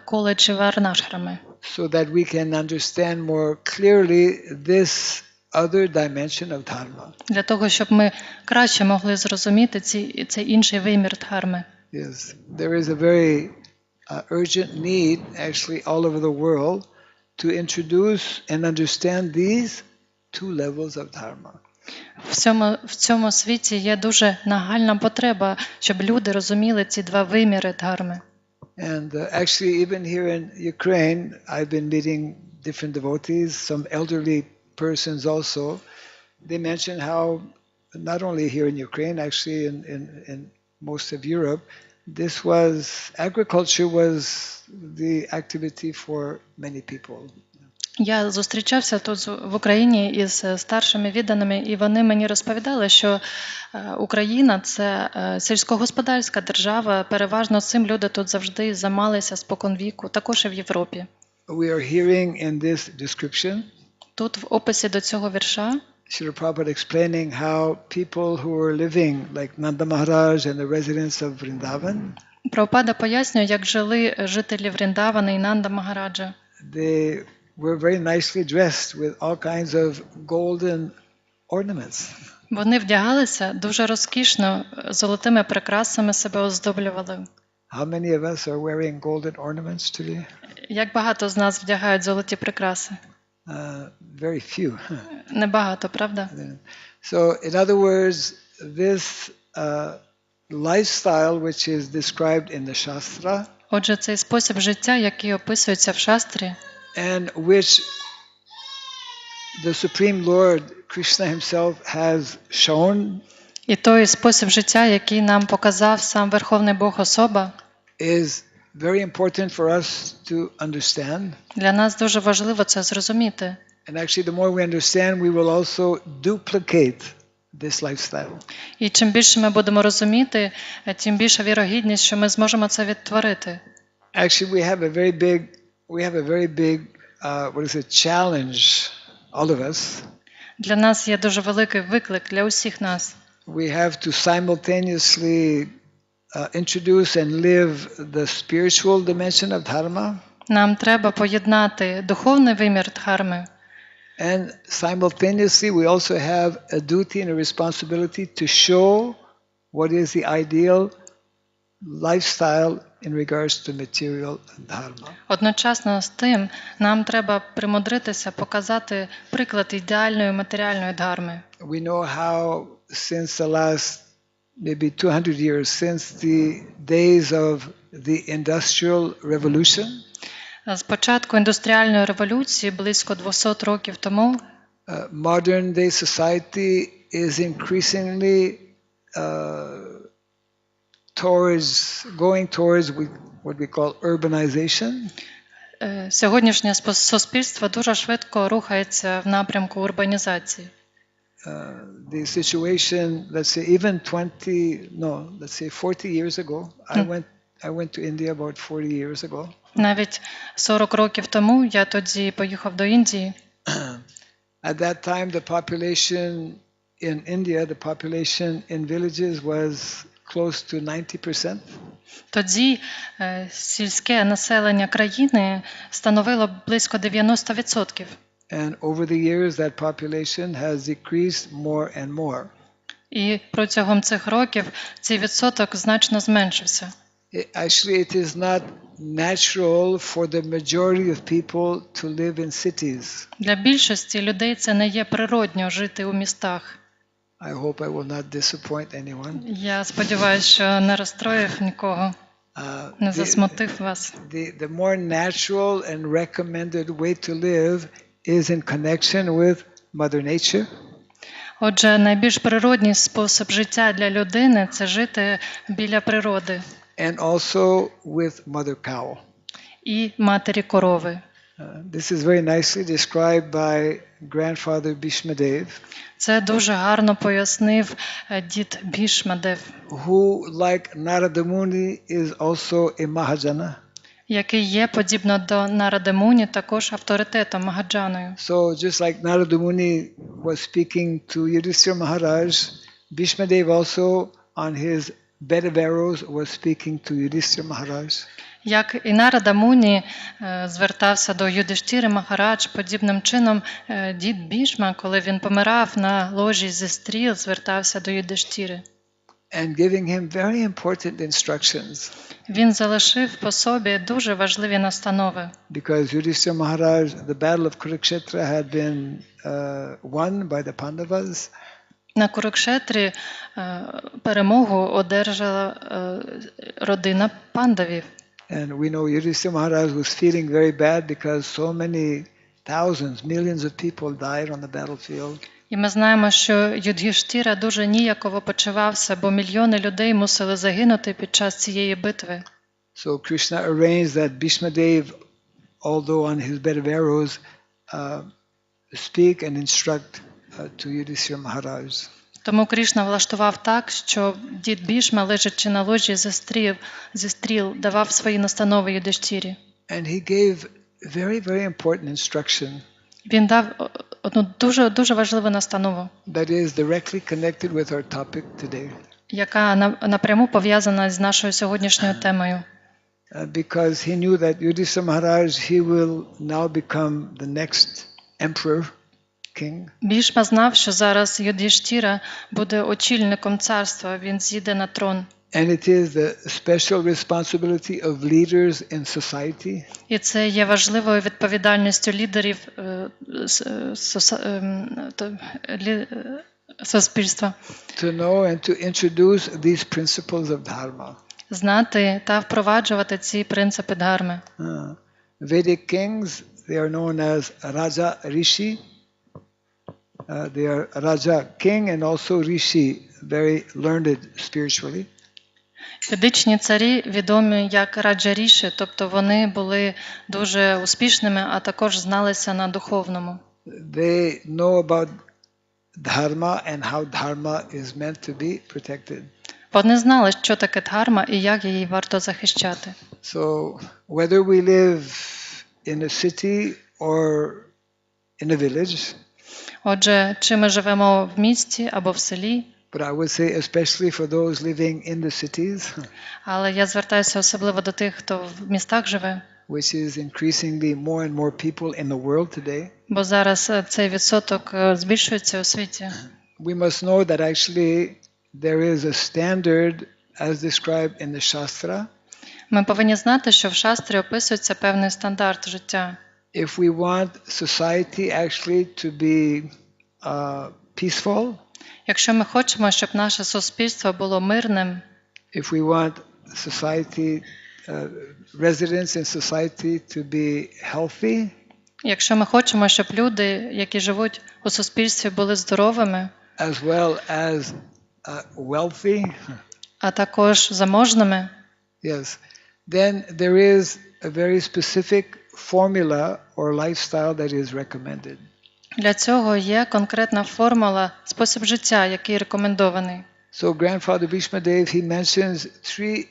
коледжі Варнашрами. So that we can understand more clearly this other dimension of dharma. Для того, щоб ми краще могли зрозуміти цей інший вимір дхарми. Yes, there is a very urgent need, actually, all over the world, to introduce and understand these two levels of dharma. В цьому світі є дуже нагальна потреба, щоб люди розуміли ці два виміри дхарми. And actually, even here in Ukraine, I've been meeting different devotees, some elderly persons also. They mention how, not only here in Ukraine, actually in most of Europe, agriculture was the activity for many people. Я зустрічався тут в Україні із старшими відданими, і вони мені розповідали, що Україна – це сільськогосподарська держава, переважно цим люди тут завжди займалися споконвіку, також і в Європі. We are hearing in this description, тут в описі до цього вірша, Srila Prabhupada explaining how people who were living, like Nanda Maharaj and the residents of Vrindavan, Прабхупада пояснює, як жили жителі Вріндавана і Нанда Махараджа. They were very nicely dressed with all kinds of golden ornaments. Вони вдягалися дуже розкішно, золотими прикрасами себе оздоблювали. How many of us are wearing golden ornaments today? Як багато з нас вдягають золоті прикраси? Very few. Небагато, правда? So, in other words, this lifestyle which is described in the Shastra, Отже, цей спосіб життя, який описується в шастрі, and which the Supreme Lord Krishna himself has shown, і той спосіб життя, який нам показав сам Верховний Бог особа, is very important for us to understand. Для нас дуже важливо це зрозуміти. And actually, the more we understand, we will also duplicate this lifestyle. І чим більше ми будемо розуміти, тим більша вірогідність, що ми зможемо це відтворити. Actually, we have a very big challenge, all of us. Для нас є дуже великий виклик, для усіх нас. We have to simultaneously introduce and live the spiritual dimension of dharma. Нам треба поєднати духовний вимір дхарми. And simultaneously, we also have a duty and a responsibility to show what is the ideal lifestyle in regards to material dharma. Одночасно з тим, нам треба примудритися показати приклад ідеальної матеріальної дхарми. We know how since the last maybe 200 years, since the days of the Industrial Revolution, З початку індустріальної революції, близько 200 років тому, modern day society is increasingly going towards what we call urbanization. Сьогоднішнє суспільство дуже швидко рухається в напрямку урбанізації. The situation, let's say even 40 years ago, I went to India about 40 years ago. Навіть 40 років тому я тоді поїхав до Індії. At that time, the population in India, the population in villages was close to 90%. Тоді сільське населення країни становило близько 90%. And over the years, that population has decreased more and more. І протягом цих років цей відсоток значно зменшився. Actually, it is not natural for the majority of people to live in cities. Для більшості людей це не є природньо жити у містах. I hope I will not disappoint anyone. Я сподіваюся, що не розстроїв нікого, не засмутив вас. The more natural and recommended way to live is in connection with Mother Nature. Отже, найбільш природній спосіб життя для людини – це жити біля природи. And also with Mother Cow. І матері корови. This is very nicely described by grandfather Bhishmadev. Це дуже гарно пояснив дід Бхішмадев, who, like Narada Muni, is also a Mahajana. Який є, подібно до Наради Муні, також авторитетом Магаджаною. So just like Narada Muni was speaking to Yudhishthira Maharaj, Bhishmadev also on his bed of arrows was speaking to Yudhishthira Maharaj. Як і Нарада Муні звертався до Юдиштіри махарадж, подібним чином дід Бішма, коли він помирав на ложі зі стріл, звертався до Юдиштіри. And giving him very important instructions. Він залишив по собі дуже важливі настанови. Because Yudhishthira Maharaj, the battle of Kurukshetra had been won by the Pandavas. На Курукшетрі перемогу одержала родина пандавів. And we know Yudhishthira Maharaj was feeling very bad because so many thousands, millions of people died on the battlefield. І ми знаємо, що Юдгіштіра дуже ніяково почувався, бо мільйони людей мусили загинути під час цієї битви. So Krishna arranged that Bhishma Dev, although on his bed of arrows, speak and instruct to Yudhishthira Maharaj. Тому Крішна влаштував так, що дід Бішма, лежачи на ложі зі стріл, давав свої настанови Юдиштірі. And he gave very, very important instruction. Він дав одну дуже важливу настанову, That is directly connected with our topic today. яка напряму пов'язана з нашою сьогоднішньою темою. Because he knew that Yudhishthira Maharaj, he will now become the next emperor, king. Бішма знав, що зараз Юдгіштіра буде очільником царства, він зійде на трон. And it is the special responsibility of leaders in society. І це є важливою відповідальністю лідерів суспільства. To know and to introduce these principles of dharma. Знати та впроваджувати ці принципи дхарми. Vedic kings, they are known as Raja Rishi. They are Raja king and also Rishi, very learned spiritually. Ведичні царі відомі як Раджа-ріші, тобто вони були дуже успішними, а також зналися на духовному. They know about dharma and how dharma is meant to be protected. Вони знали, що таке дхарма і як її варто захищати. So whether we live in a city or in a village, Отже, чи ми живемо в місті або в селі, but I would say especially for those living in the cities, але я звертаюся особливо до тих, хто в містах живе, which is increasingly more and more people in the world today. бо зараз цей відсоток збільшується у світі. We must know that actually there is a standard as described in the Shastra. Ми повинні знати, що в шастрі описується певний стандарт життя. If we want society actually to be peaceful, Якщо ми хочемо, щоб наше суспільство було мирним, if we want society, residents in society to be healthy, якщо ми хочемо, щоб люди, які живуть у суспільстві, були здоровими, as well as wealthy, а також заможними, yes, then there is a very specific formula or lifestyle that is recommended. для цього є конкретна формула, спосіб життя, який рекомендований. So Grandfather Bhishma Dev, he mentions 3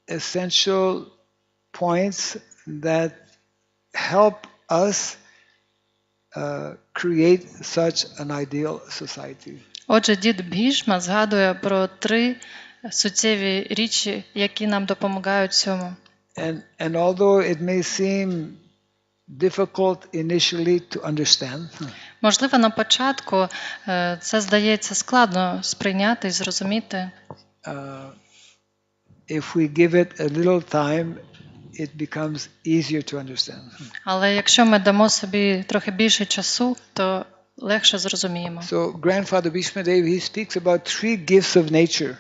essential points that help us create such an ideal society. Отже, дід Бішма згадує про 3 суттєві речі, які нам допомагають цьому. And although it may seem difficult initially to understand, Можливо, на початку це здається складно сприйняти і зрозуміти. if we give it a little time, it becomes easier to understand. Але якщо ми дамо собі трохи більше часу, то легше зрозуміємо. So Grandfather Bhishma Dev, he speaks about 3 gifts of nature.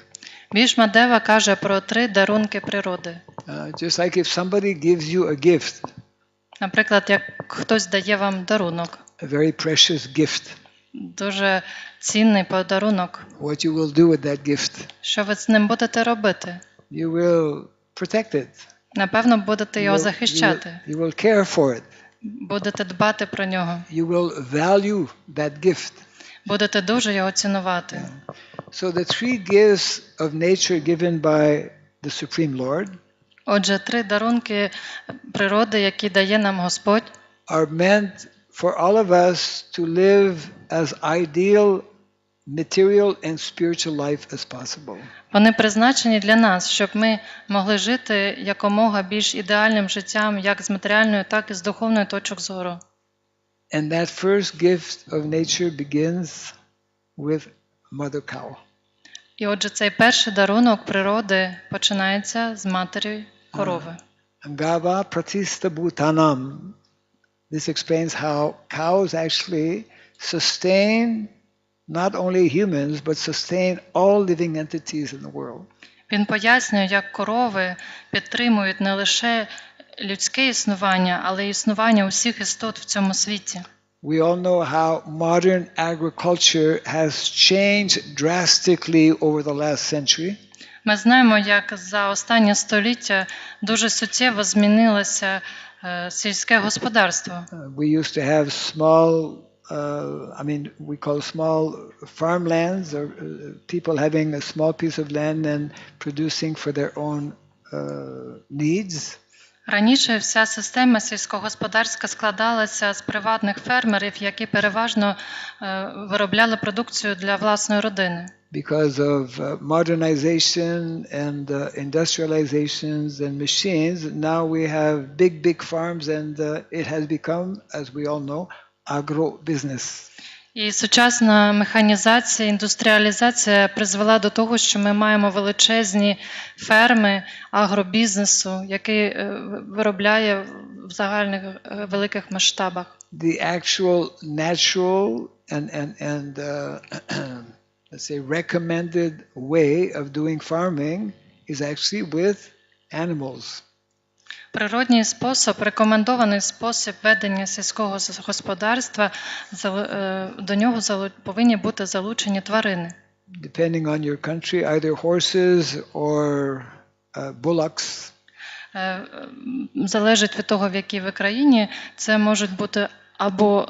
Бішма Дева каже про 3 дарунки природи. Just like if somebody gives you a gift, Наприклад, як хтось дає вам дарунок, a very precious gift, дуже цінний подарунок, what you will do with that gift? що ви з ним будете робити? You will protect it. Напевно, будете його You захищати, will care for it. будете дбати про нього, You will value that gift. будете дуже його цінувати. So the 3 gifts of nature given by the Supreme Lord Отже, 3 дарунки природи, які дає нам Господь, are meant for all of us to live as ideal material and spiritual life as possible. Вони призначені для нас, щоб ми могли жити якомога більш ідеальним життям, як з матеріальної, так і з духовної точок зору. And that first gift of nature begins with Mother Cow. І отже, цей перший дарунок природи починається з матері корови. Gava pratista bhutanam. This explains how cows actually sustain not only humans, but sustain all living entities in the world. Він пояснює, як корови підтримують не лише людське існування, але й існування усіх істот в цьому світі. We all know how modern agriculture has changed drastically over the last century. Ми знаємо, як за останнє століття дуже суттєво змінилося сільське господарство. We used to have small, we call small farmlands, or people having a small piece of land and producing for their own needs. Раніше вся система сільськогосподарська складалася з приватних фермерів, які переважно виробляли продукцію для власної родини. Because of modernization and industrializations and machines, now we have big farms, and it has become, as we all know, agro-business. І сучасна механізація, індустріалізація призвела до того, що ми маємо величезні ферми агробізнесу, який виробляє в загальних великих масштабах. The actual natural and let's say recommended way of doing farming is actually with animals. Природній спосіб, рекомендований спосіб ведення сільського господарства, до нього повинні бути залучені тварини. Depending on your country, either horses or bullocks. Залежить від того, в якій ви країні, це можуть бути або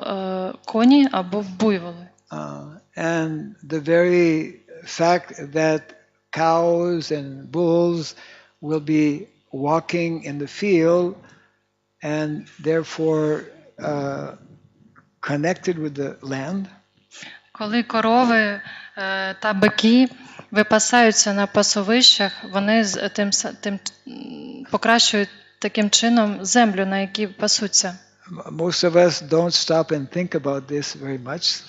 коні, або буйволи. And the very fact that cows and bulls will be walking in the field and therefore connected with the land. Коли корови та бики випасаються на пасовищах, вони тим покращують таким чином землю, на якій пасуться. Most of us don't stop and think about this very much.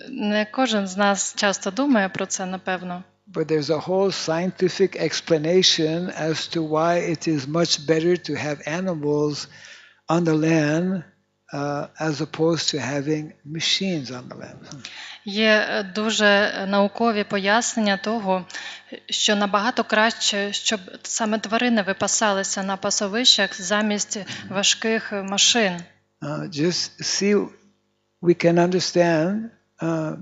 Не кожен з нас часто думає про це, напевно. But there's a whole scientific explanation as to why it is much better to have animals on the land as opposed to having machines on the land. Є дуже наукові пояснення того, що набагато краще, щоб саме тварини випасалися на пасовищах замість важких машин. Just see, we can understand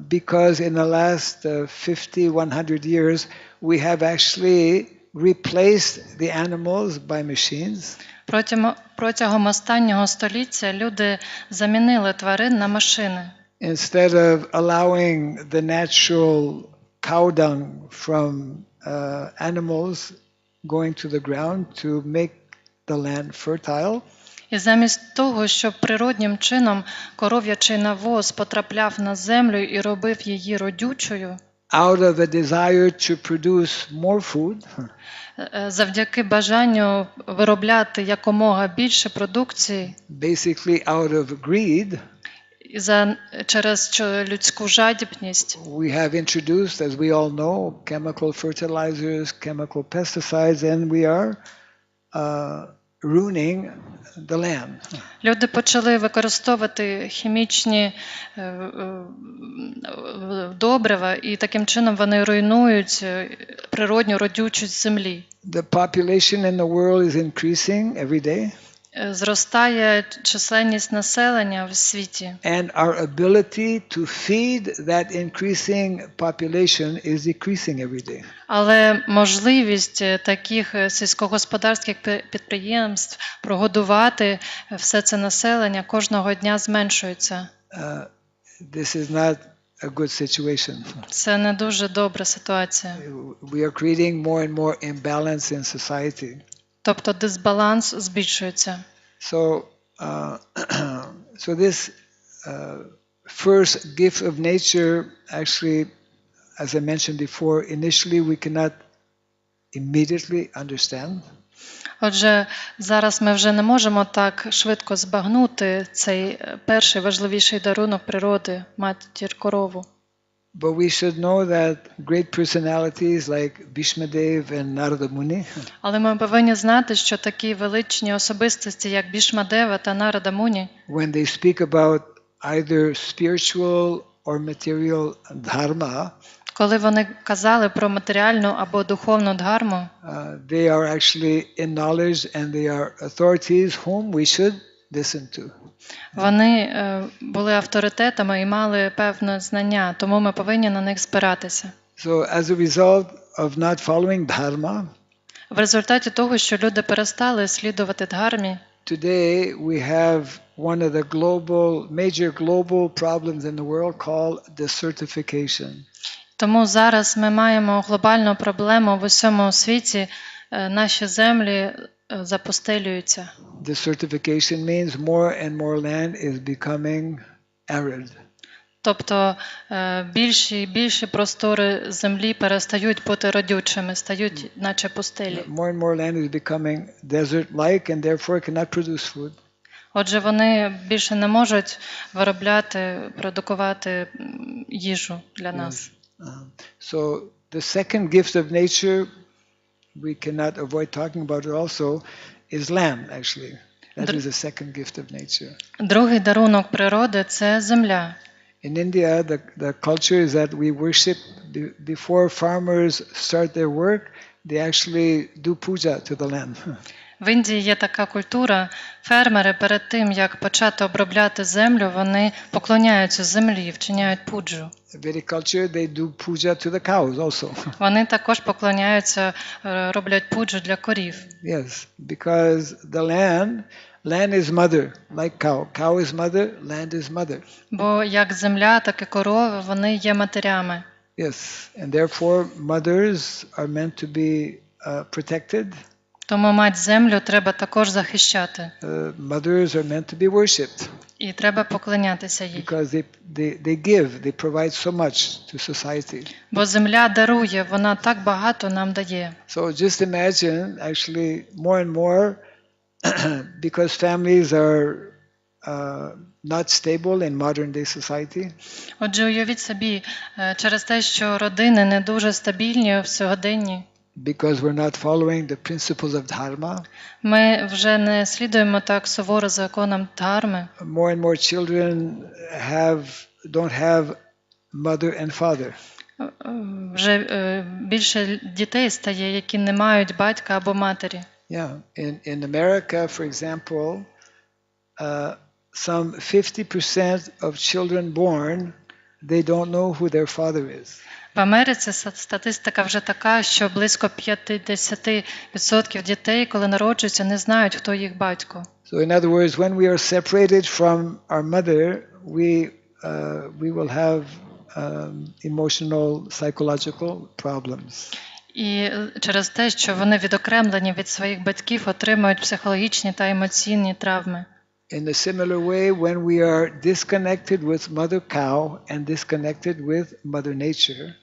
because in the last 50, 100 years, we have actually replaced the animals by machines. Протягом останнього століття люди замінили тварин на машини. Instead of allowing the natural cow dung from animals going to the ground to make the land fertile, і замість того, щоб природнім чином коров'ячий навоз потрапляв на землю і робив її родючою, out of a desire to produce more food, завдяки бажанню виробляти якомога більше продукції, basically out of greed, через людську жадібність, we have introduced, as we all know, chemical fertilizers, chemical pesticides, and we are ruining the land. Люди почали використовувати хімічні добрива, і таким чином вони руйнують природню родючість землі. The population in the world is increasing every day. Зростає численність населення в світі. And our ability to feed that increasing population is decreasing every day. Але можливість таких сільськогосподарських підприємств прогодувати все це населення кожного дня зменшується. This is not a good situation. Це не дуже добра ситуація. We are creating more and more imbalance in society. Тобто дисбаланс збільшується. So this first gift of nature, actually, as I mentioned before, initially we cannot immediately understand. Отже, зараз ми вже не можемо так швидко збагнути цей перший важливіший дарунок природи, матір корову. But we should know that great personalities like Bhishmadev and Narada Muni, Але ми повинні знати, що такі величні особистості, як Бішмадева та Нарада Муні, when they speak about either spiritual or material dharma, коли вони казали про матеріальну або духовну дхарму, they are actually in knowledge and they are authorities whom we should listen to. вони були авторитетами і мали певне знання, тому ми повинні на них спиратися. So as a result of not following dharma, В результаті того, що люди перестали слідувати дхармі, today we have one of the major global problems in the world called desertification. тому зараз ми маємо глобальну проблему в усьому світі, наші землі запустелюються. Desertification means more and more land is becoming arid. Тобто більші і більші простори землі перестають бути родючими, стають наче пустелі. More and more land is becoming desert-like and therefore cannot produce food. Отже, вони більше не можуть виробляти, продукувати їжу для нас. So the second gift of nature, we cannot avoid talking about it also, is land actually. That is the second gift of nature. Другий дарунок природи – це земля. In India, the culture is that we worship, before farmers start their work, they actually do puja to the land. В Індії є така культура, фермери перед тим, як почати обробляти землю, вони поклоняються землі, вчиняють пуджу. In Vedic culture, they do puja to the cows also. Вони також поклоняються, роблять пуджу для корів. Yes, because the land is mother, like cow. Cow is mother, land is mother. Бо як земля, так і корови, вони є матерями. Yes, and therefore mothers are meant to be protected. Тому мать-землю треба також захищати. Mothers are meant to be worshipped. І треба поклонятися їй. Because they provide so much to society. Бо земля дарує, вона так багато нам дає. So just imagine, actually, more and more, because families are not stable in modern day society. Отже, уявіть собі, через те, що родини не дуже стабільні в сьогоденні, because we're not following the principles of dharma, ми вже не слідуємо так суворо законам дхарми. more and more children don't have mother and father. Вже більше дітей стає, які не мають батька або матері. Yeah, in America, for example, some 50% of children born, they don't know who their father is. В Америці статистика вже така, що близько 50% дітей, коли народжуються, не знають, хто їх батько. So in other words, when we are separated from our mother, we will have emotional, psychological problems. І через те, що вони відокремлені від своїх батьків, отримують психологічні та емоційні травми. In a similar way, when we are disconnected with mother cow and disconnected with mother nature,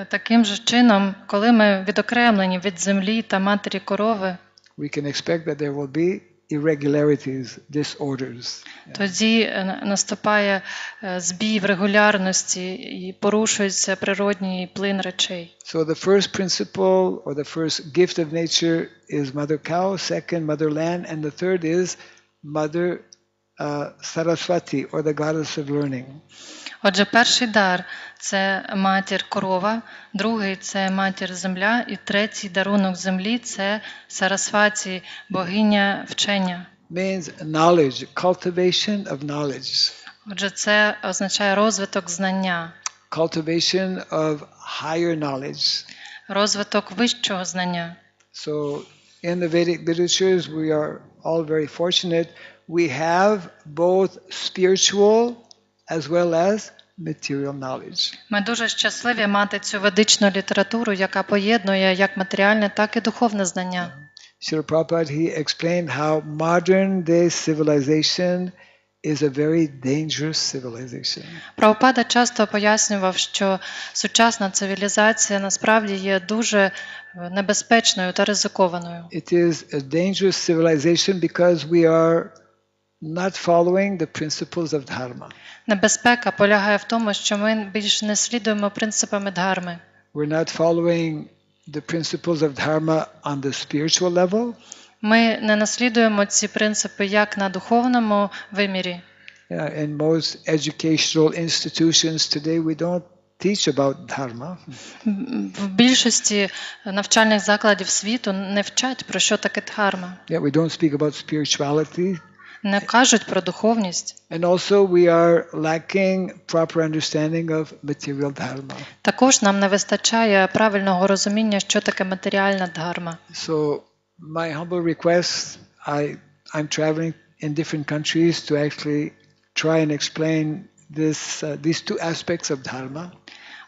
Таким же чином, коли ми відокремлені від землі та матері корови, we can expect that there will be irregularities, disorders. тоді наступає збій в регулярності і порушується природній плин речей. So the first principle or the first gift of nature is mother cow, second mother land, and the third is mother Saraswati or the goddess of learning. Отже, перший дар – це матір корова, другий – це матір земля, і третій дарунок землі – це Сарасваті, богиня вчення. Means knowledge, cultivation of knowledge. Отже, це означає розвиток знання, Cultivation of higher knowledge. розвиток вищого знання. So in the Vedic literatures, we are all very fortunate. We have both spiritual as well as material knowledge. Ми дуже щасливі мати цю ведичну літературу, яка поєднує як матеріальне, так і духовне знання. Srila Prabhupada, he explained how modern day civilization is a very dangerous civilization. Прабхупада часто пояснював, що сучасна цивілізація насправді є дуже небезпечною та ризикованою. It is a dangerous civilization because we are not following the principles of dharma. Небезпека полягає в тому, що ми більш не слідуємо принципами дхарми. We're not following the principles of dharma on the spiritual level. Ми не наслідуємо ці принципи як на духовному вимірі. In most educational institutions today we don't teach about dharma. В більшості навчальних закладів світу не вчать про що таке дхарма. We don't speak about spirituality. Не кажуть про духовність. And also we are lacking proper understanding of material dharma. Також нам не вистачає правильного розуміння, що таке матеріальна дхарма. So my humble request, I'm traveling in different countries to actually try and explain these two aspects of dharma.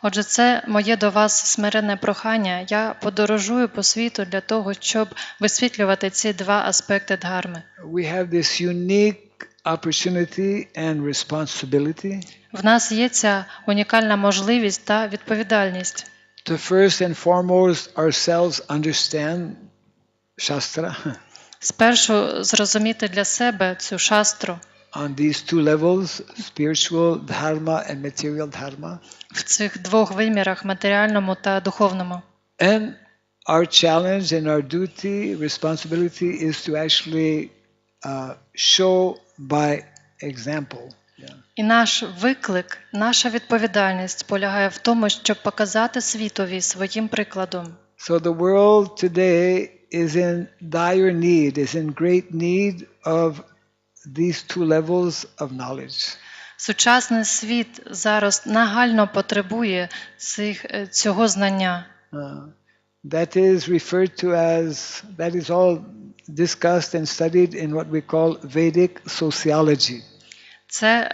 Отже, це моє до вас смирене прохання. Я подорожую по світу для того, щоб висвітлювати ці два аспекти дхарми. We have this unique opportunity and responsibility. В нас є ця унікальна можливість та відповідальність. To first and foremost ourselves understand Shastra Спершу зрозуміти для себе цю шастру on these two levels, spiritual dharma and material dharma. в цих двох вимірах, матеріальному та духовному. And our challenge and our duty, responsibility is to actually show by example. І наш виклик, наша відповідальність полягає в тому, щоб показати світові своїм прикладом. So the world today is in dire need, is in great need of these two levels of knowledge. Сучасний світ зараз нагально потребує цього знання. That is referred to as, that is all discussed and studied in what we call Vedic sociology. Це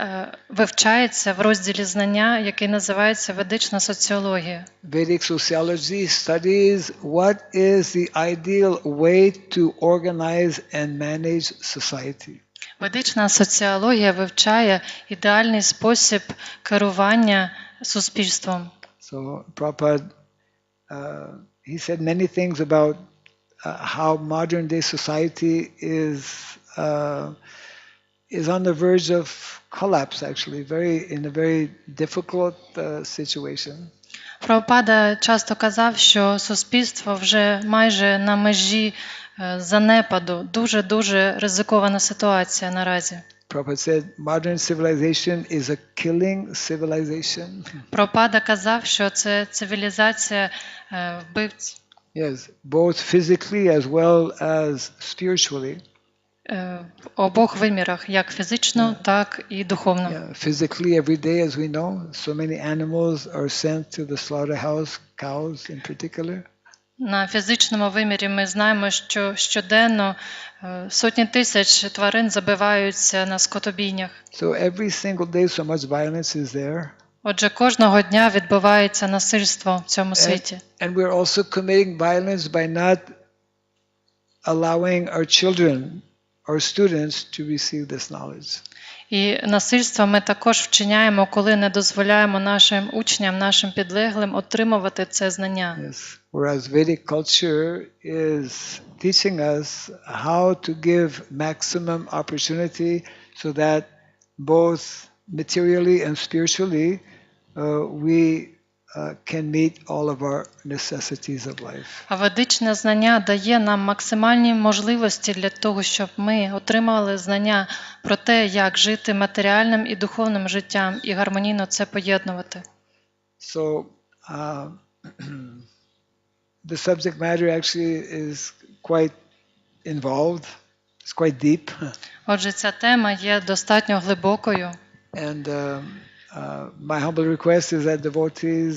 вивчається в розділі знання, який називається ведична соціологія. Vedic sociology studies what is the ideal way to organize and manage society. Ведична соціологія вивчає ідеальний спосіб керування суспільством. So Prabhupada, he said many things about how modern day society is on the verge of collapse, actually, in a very difficult situation. Прабхупада часто казав, що суспільство вже майже на межі занепаду. Дуже ризикована ситуація наразі. Prabhupada said modern civilization is a killing civilization. Прабхупада казав, що це цивілізація вбивць. Yes, both physically as well as spiritually. В обох вимірах, як фізично, так і духовно. Physically, every day, as we know, so many animals are sent to the slaughterhouse, cows in particular. На фізичному вимірі ми знаємо, що щоденно сотні тисяч тварин забиваються на скотобійнях. So every single day so much violence is there. Отже, кожного дня відбувається насильство в цьому світі. And we're also committing violence by not allowing our children, our students to receive this knowledge. І насильство ми також вчиняємо, коли не дозволяємо нашим учням, нашим підлеглим отримувати це знання. Yes. Whereas Vedic culture is teaching us how to give maximum opportunity so that both materially and spiritually we can meet all of our necessities of life. А ведичне знання дає нам максимальні можливості для того, щоб ми отримали знання про те, як жити матеріальним і духовним життям і гармонійно це поєднувати. So the subject matter actually is quite involved. It's quite deep. Отже, ця тема є достатньо глибокою. And my humble request is that devotees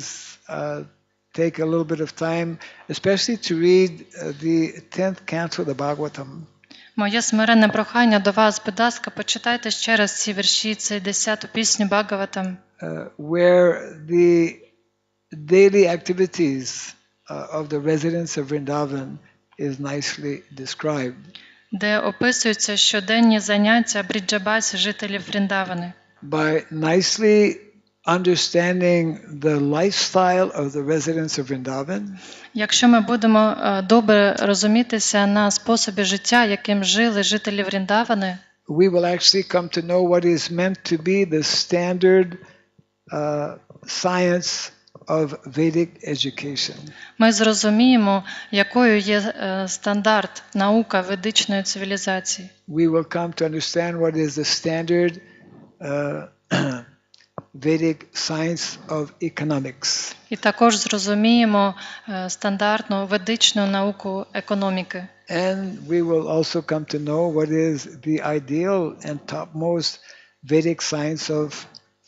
take a little bit of time, especially to read the 10th canto of the Bhagavatam. Моє смирене прохання до вас, будь ласка, почитайте ще раз ці вірші, цей 10-ту пісню Бхагаватам, Where the daily activities of the residents of Vrindavan is nicely described. де описуються щоденні заняття Бріджабасі жителів Вріндавани. By nicely understanding the lifestyle of the residents of Vrindavan, Якщо ми будемо добре розумітися на способі життя, яким жили жителі Вріндавани, we will actually come to know what is meant to be the standard science of Vedic education. ми зрозуміємо, якою є стандарт, наука ведичної цивілізації. We will come to understand what is the standard Vedic science of economics. І також зрозуміємо стандартну ведичну науку економіки. And we will also come to know what is the ideal and topmost Vedic science of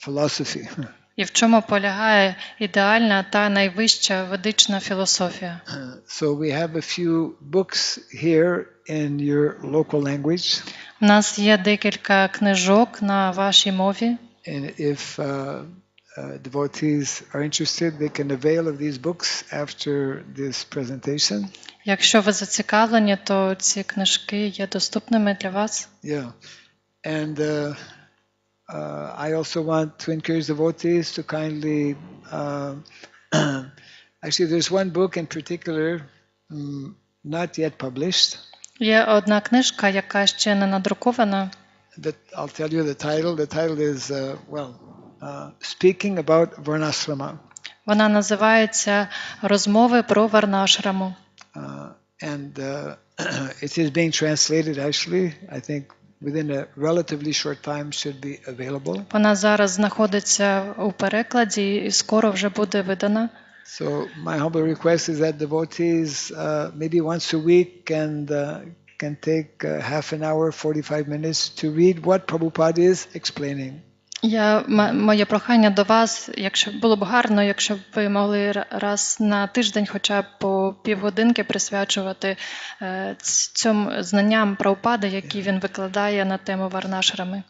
philosophy. І в чому полягає ідеальна та найвища ведична філософія. So we have a few books here in your local language. У нас є декілька книжок на вашій мові. And if devotees are interested, they can avail of these books after this presentation. Якщо ви зацікавлені, то ці книжки є доступними для вас. Yeah. And I also want to encourage devotees to kindly actually there's one book in particular not yet published. Є одна книжка, яка ще не надрукована. That I'll tell you the title. The title is Speaking about Varnashrama. Вона називається «Розмови про Варнашраму». And it is being translated actually. I think within a relatively short time should be available. Вона зараз знаходиться у перекладі і скоро вже буде видана. So my humble request is that devotees maybe once a week can take half an hour, 45 minutes to read what Prabhupada is explaining. Моє прохання до вас, якщо було б гарно, якщо б ви могли раз на тиждень хоча б по півгодинки присвячувати цим знанням Прабхупади, які він викладає на тему Варнашрами.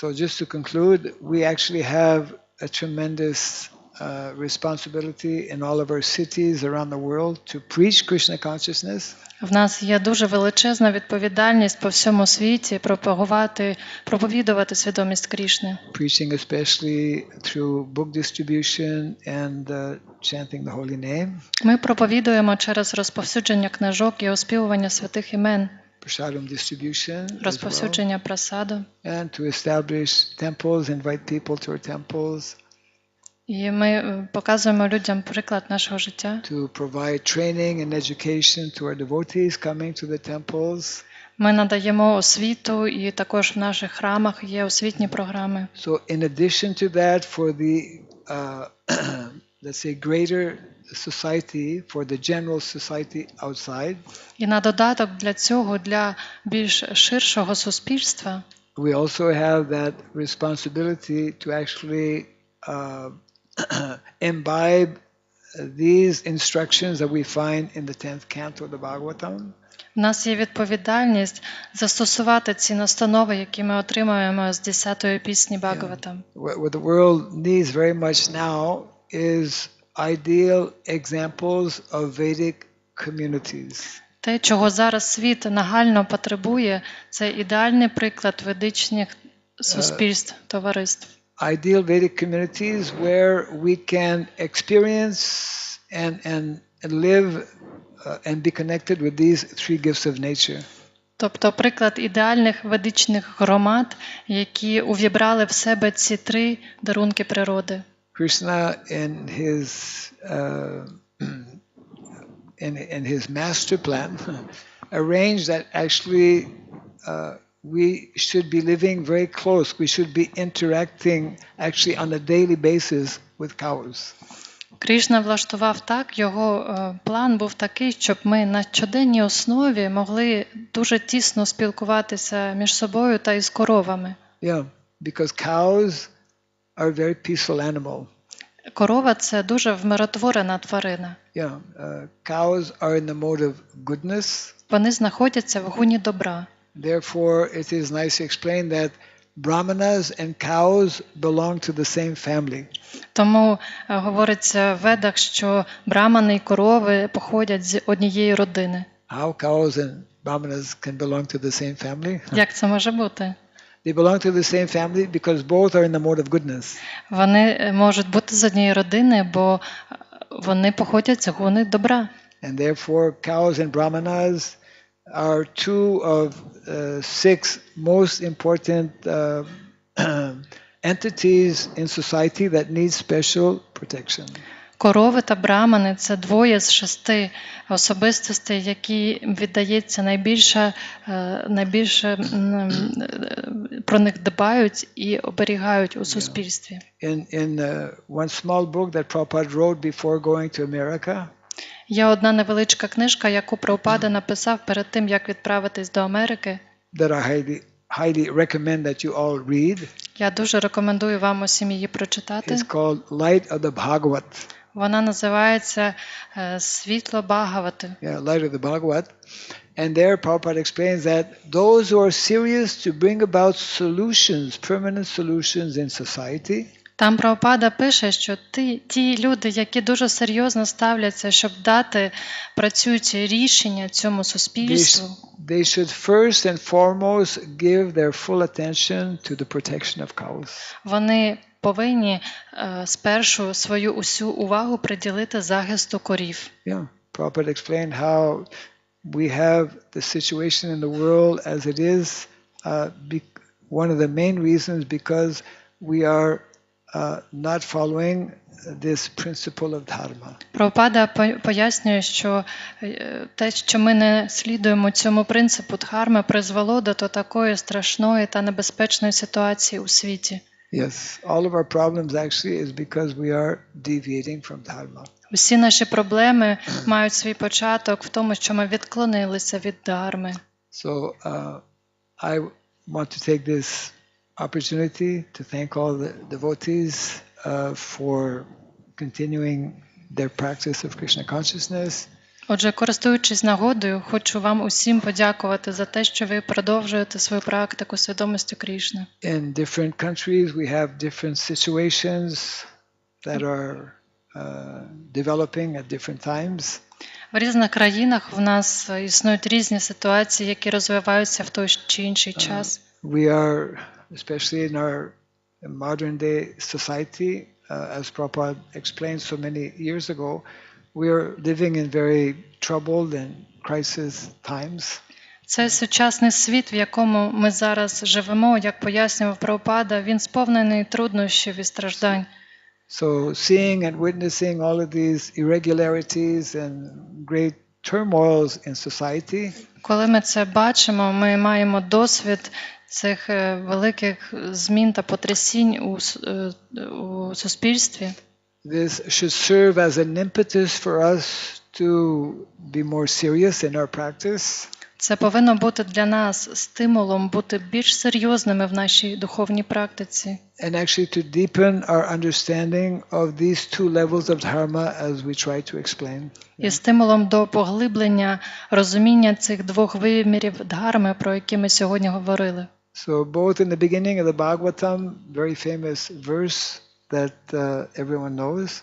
So just to conclude, we actually have a tremendous responsibility in all of our cities around the world to preach Krishna consciousness. В нас є дуже величезна відповідальність по всьому світі проповідувати свідомість Крішни. Preaching especially through book distribution and chanting the holy name. Ми проповідуємо через розповсюдження книжок і оспівування святих імен. Prasadam distribution. Розповсюдження прасаду. And to establish temples, invite people to our temples. І ми показуємо людям приклад нашого життя. To provide training and education to our devotees coming to the temples. Ми надаємо освіту, і також в наших храмах є освітні програми. So in addition to that, for the let's say greater society, for the general society outside. І на додаток для цього, для більш ширшого суспільства, we also have that responsibility to actually imbibe these instructions that we find in the 10th canto of the Bhagavatam. У нас є відповідальність застосувати ці настанови, які ми отримуємо з 10-ї пісні Бхагаватам. What the world needs very much now is ideal examples of Vedic communities. Те, чого зараз світ нагально потребує, це ідеальний приклад ведичних суспільств, товариств. Ideal Vedic communities where we can experience and live and be connected with these three gifts of nature. Тобто приклад ідеальних ведичних громад, які увібрали в себе ці три дарунки природи. Krishna in his master plan arranged that actually we should be living very close. We should be interacting actually on a daily basis with cows. Крішна влаштував так, його план був такий, щоб ми на щоденній основі могли дуже тісно спілкуватися між собою та із коровами. Yeah, because cows are a very peaceful animal. Корова – це дуже вмиротворена тварина. Yeah, cows are in the mode of goodness. Вони знаходяться в гуні добра. Therefore, it is nice to explain that Brahmanas and cows belong to the same family. Тому говориться в ведах, що брамани і корови походять з однієї родини. How cows and brahmanas can belong to the same family? Як це може бути? They belong to the same family because both are in the mode of goodness. Вони можуть бути з однієї родини, бо вони походять з гуни добра. And therefore, cows and brahmanas are two of 6 most important entities in society that need special protection. Корови та брамани – це двоє з 6 особистостей, які віддається найбільше про них дбають і оберігають у суспільстві. In one small book that Prabhupada wrote before going to America, Є одна невеличка книжка, яку Прабхупада написав перед тим, як відправитись до Америки. that I highly recommend that you all read. Я дуже рекомендую вам усім її прочитати. It's called Light of the Bhagavat. Вона називається «Світло Бхагавати». Yeah, Light of the Bhagavat. And there Prabhupada explains that those who are serious to bring about solutions, permanent solutions in society, Там Прабхупада пише, що ті люди, які дуже серйозно ставляться, щоб дати працюючі рішення цьому суспільству, they should first and foremost give their full attention to the protection of cows. вони повинні спершу свою усю увагу приділити захисту корів. Yeah, Prabhupada explained how we have the situation in the world as it is. One of the main reasons because we are not following this principle of dharma. Прабхупада пояснює, що те, що ми не слідуємо цьому принципу дхарми, призвело до такої страшної та небезпечної ситуації у світі. Yes, all of our problems actually is because we are deviating from dharma. Усі наші проблеми мають свій початок в тому, що ми відклонилися від дхарми. So I want to take this opportunity to thank all the devotees for continuing their practice of Krishna consciousness. Отже, користуючись нагодою, хочу вам усім подякувати за те, що ви продовжуєте свою практику свідомості Крішни. In different countries we have different situations that are developing at different times. В різних країнах в нас існують різні ситуації, які розвиваються в той чи інший час. We are, especially in our modern day society, as Prabhupada explained so many years ago, we are living in very troubled and crisis times. Це сучасний світ, в якому ми зараз живемо, як пояснював Прабхупада, він сповнений труднощів і страждань. So seeing and witnessing all of these irregularities and great turmoils in society, Коли ми це бачимо, ми маємо досвід цих великих змін та потрясінь у суспільстві. this should serve as an impetus for us to be more serious in our practice. Це повинно бути для нас стимулом бути більш серйозними в нашій духовній практиці. And actually to deepen our understanding of these two levels of dharma as we try to explain. І стимулом до поглиблення розуміння цих двох вимірів дхарми, про які ми сьогодні говорили. So both in the beginning of the Bhagavatam, very famous verse that everyone knows.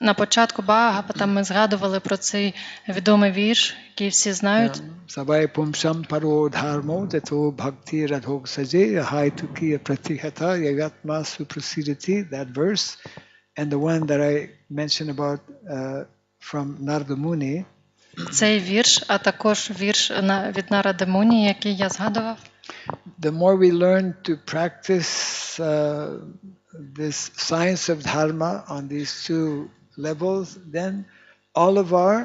На початку Бхагавата ми згадували про цей відомий вірш, який всі знають. Sabai pumsam paro dharmo tato bhakti radhok saje haituki pratihata yagatma suprasidati, that verse. And the one that I mentioned about from Narada Muni. Цей вірш, а також вірш від Наради Муні, який я згадував. The more we learn to practice this science of dharma on these two levels, then all of our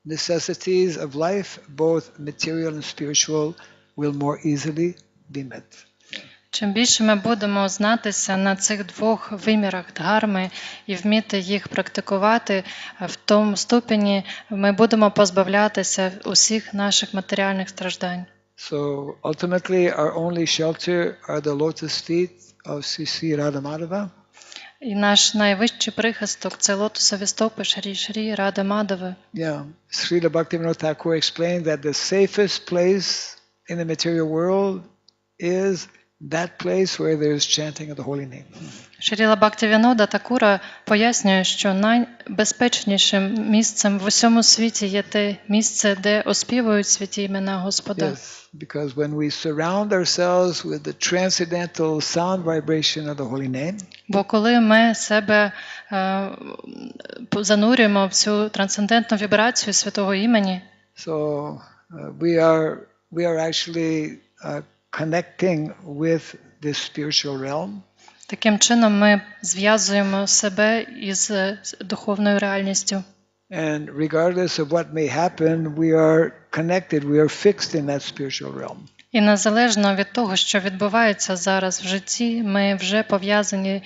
necessities of life, both material and spiritual, will more easily be met. Чим більше ми будемо знатися на цих двох вимірах дхарми і вміти їх практикувати, в тому ступені ми будемо позбавлятися усіх наших матеріальних страждань. So ultimately our only shelter are the lotus feet of Sri Radha Madhava. І наш найвищий прихисток – це лотосові стопи Шрі Ради Мадhaви. Yeah, Srila Bhaktivinoda Thakur explained that the safest place in the material world is that place where there is chanting of the holy name. Шріла Бхактівінода Такура пояснює, що найбезпечнішим місцем в усьому світі є те місце, де оспівують святі імена Господа. Yes, because when we surround ourselves with the transcendental sound vibration of the holy name, Бо коли ми себе занурюємо в цю трансцендентну вібрацію святого імені, so we are actually connecting with this spiritual realm. таким чином ми зв'язуємо себе із духовною реальністю. And regardless of what may happen, we are connected, we are fixed in that spiritual realm. І незалежно від того, що відбувається зараз в житті, ми вже пов'язані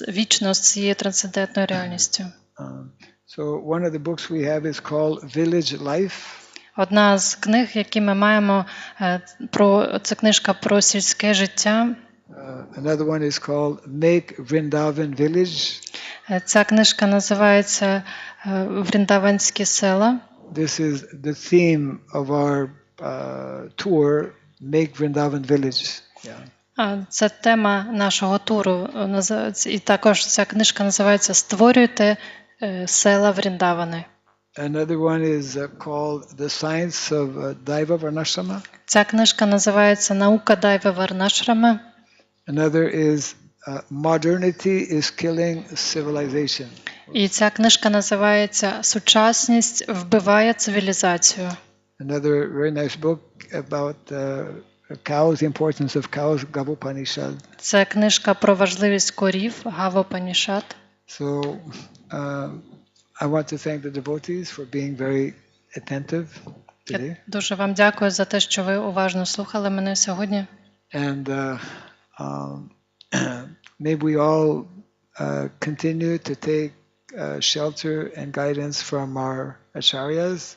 вічно з цією трансцендентною реальністю. So one of the books we have is called Village Life. Одна з книг, які ми маємо, це книжка про сільське життя. Another one is called Make Vrindavan Village. Ця книжка називається «Вріндаванські села». This is the theme of our tour, Make Vrindavan Village. Yeah. Це тема нашого туру. І також ця книжка називається «Створюйте села Вріндавани». Another one is called The Science of Daiva Varnashrama. Ця книжка називається «Наука Дайва Варнашрами». Another is Modernity is Killing Civilization. І ця книжка називається «Сучасність вбиває цивілізацію». Another very nice book about cows, the importance of cows, Gavopanishad. Це книжка про важливість корів, Гавопанішад. So I want to thank the devotees for being very attentive today. Я дуже вам дякую за те, що ви уважно слухали мене сьогодні. And may we all continue to take shelter and guidance from our acharyas.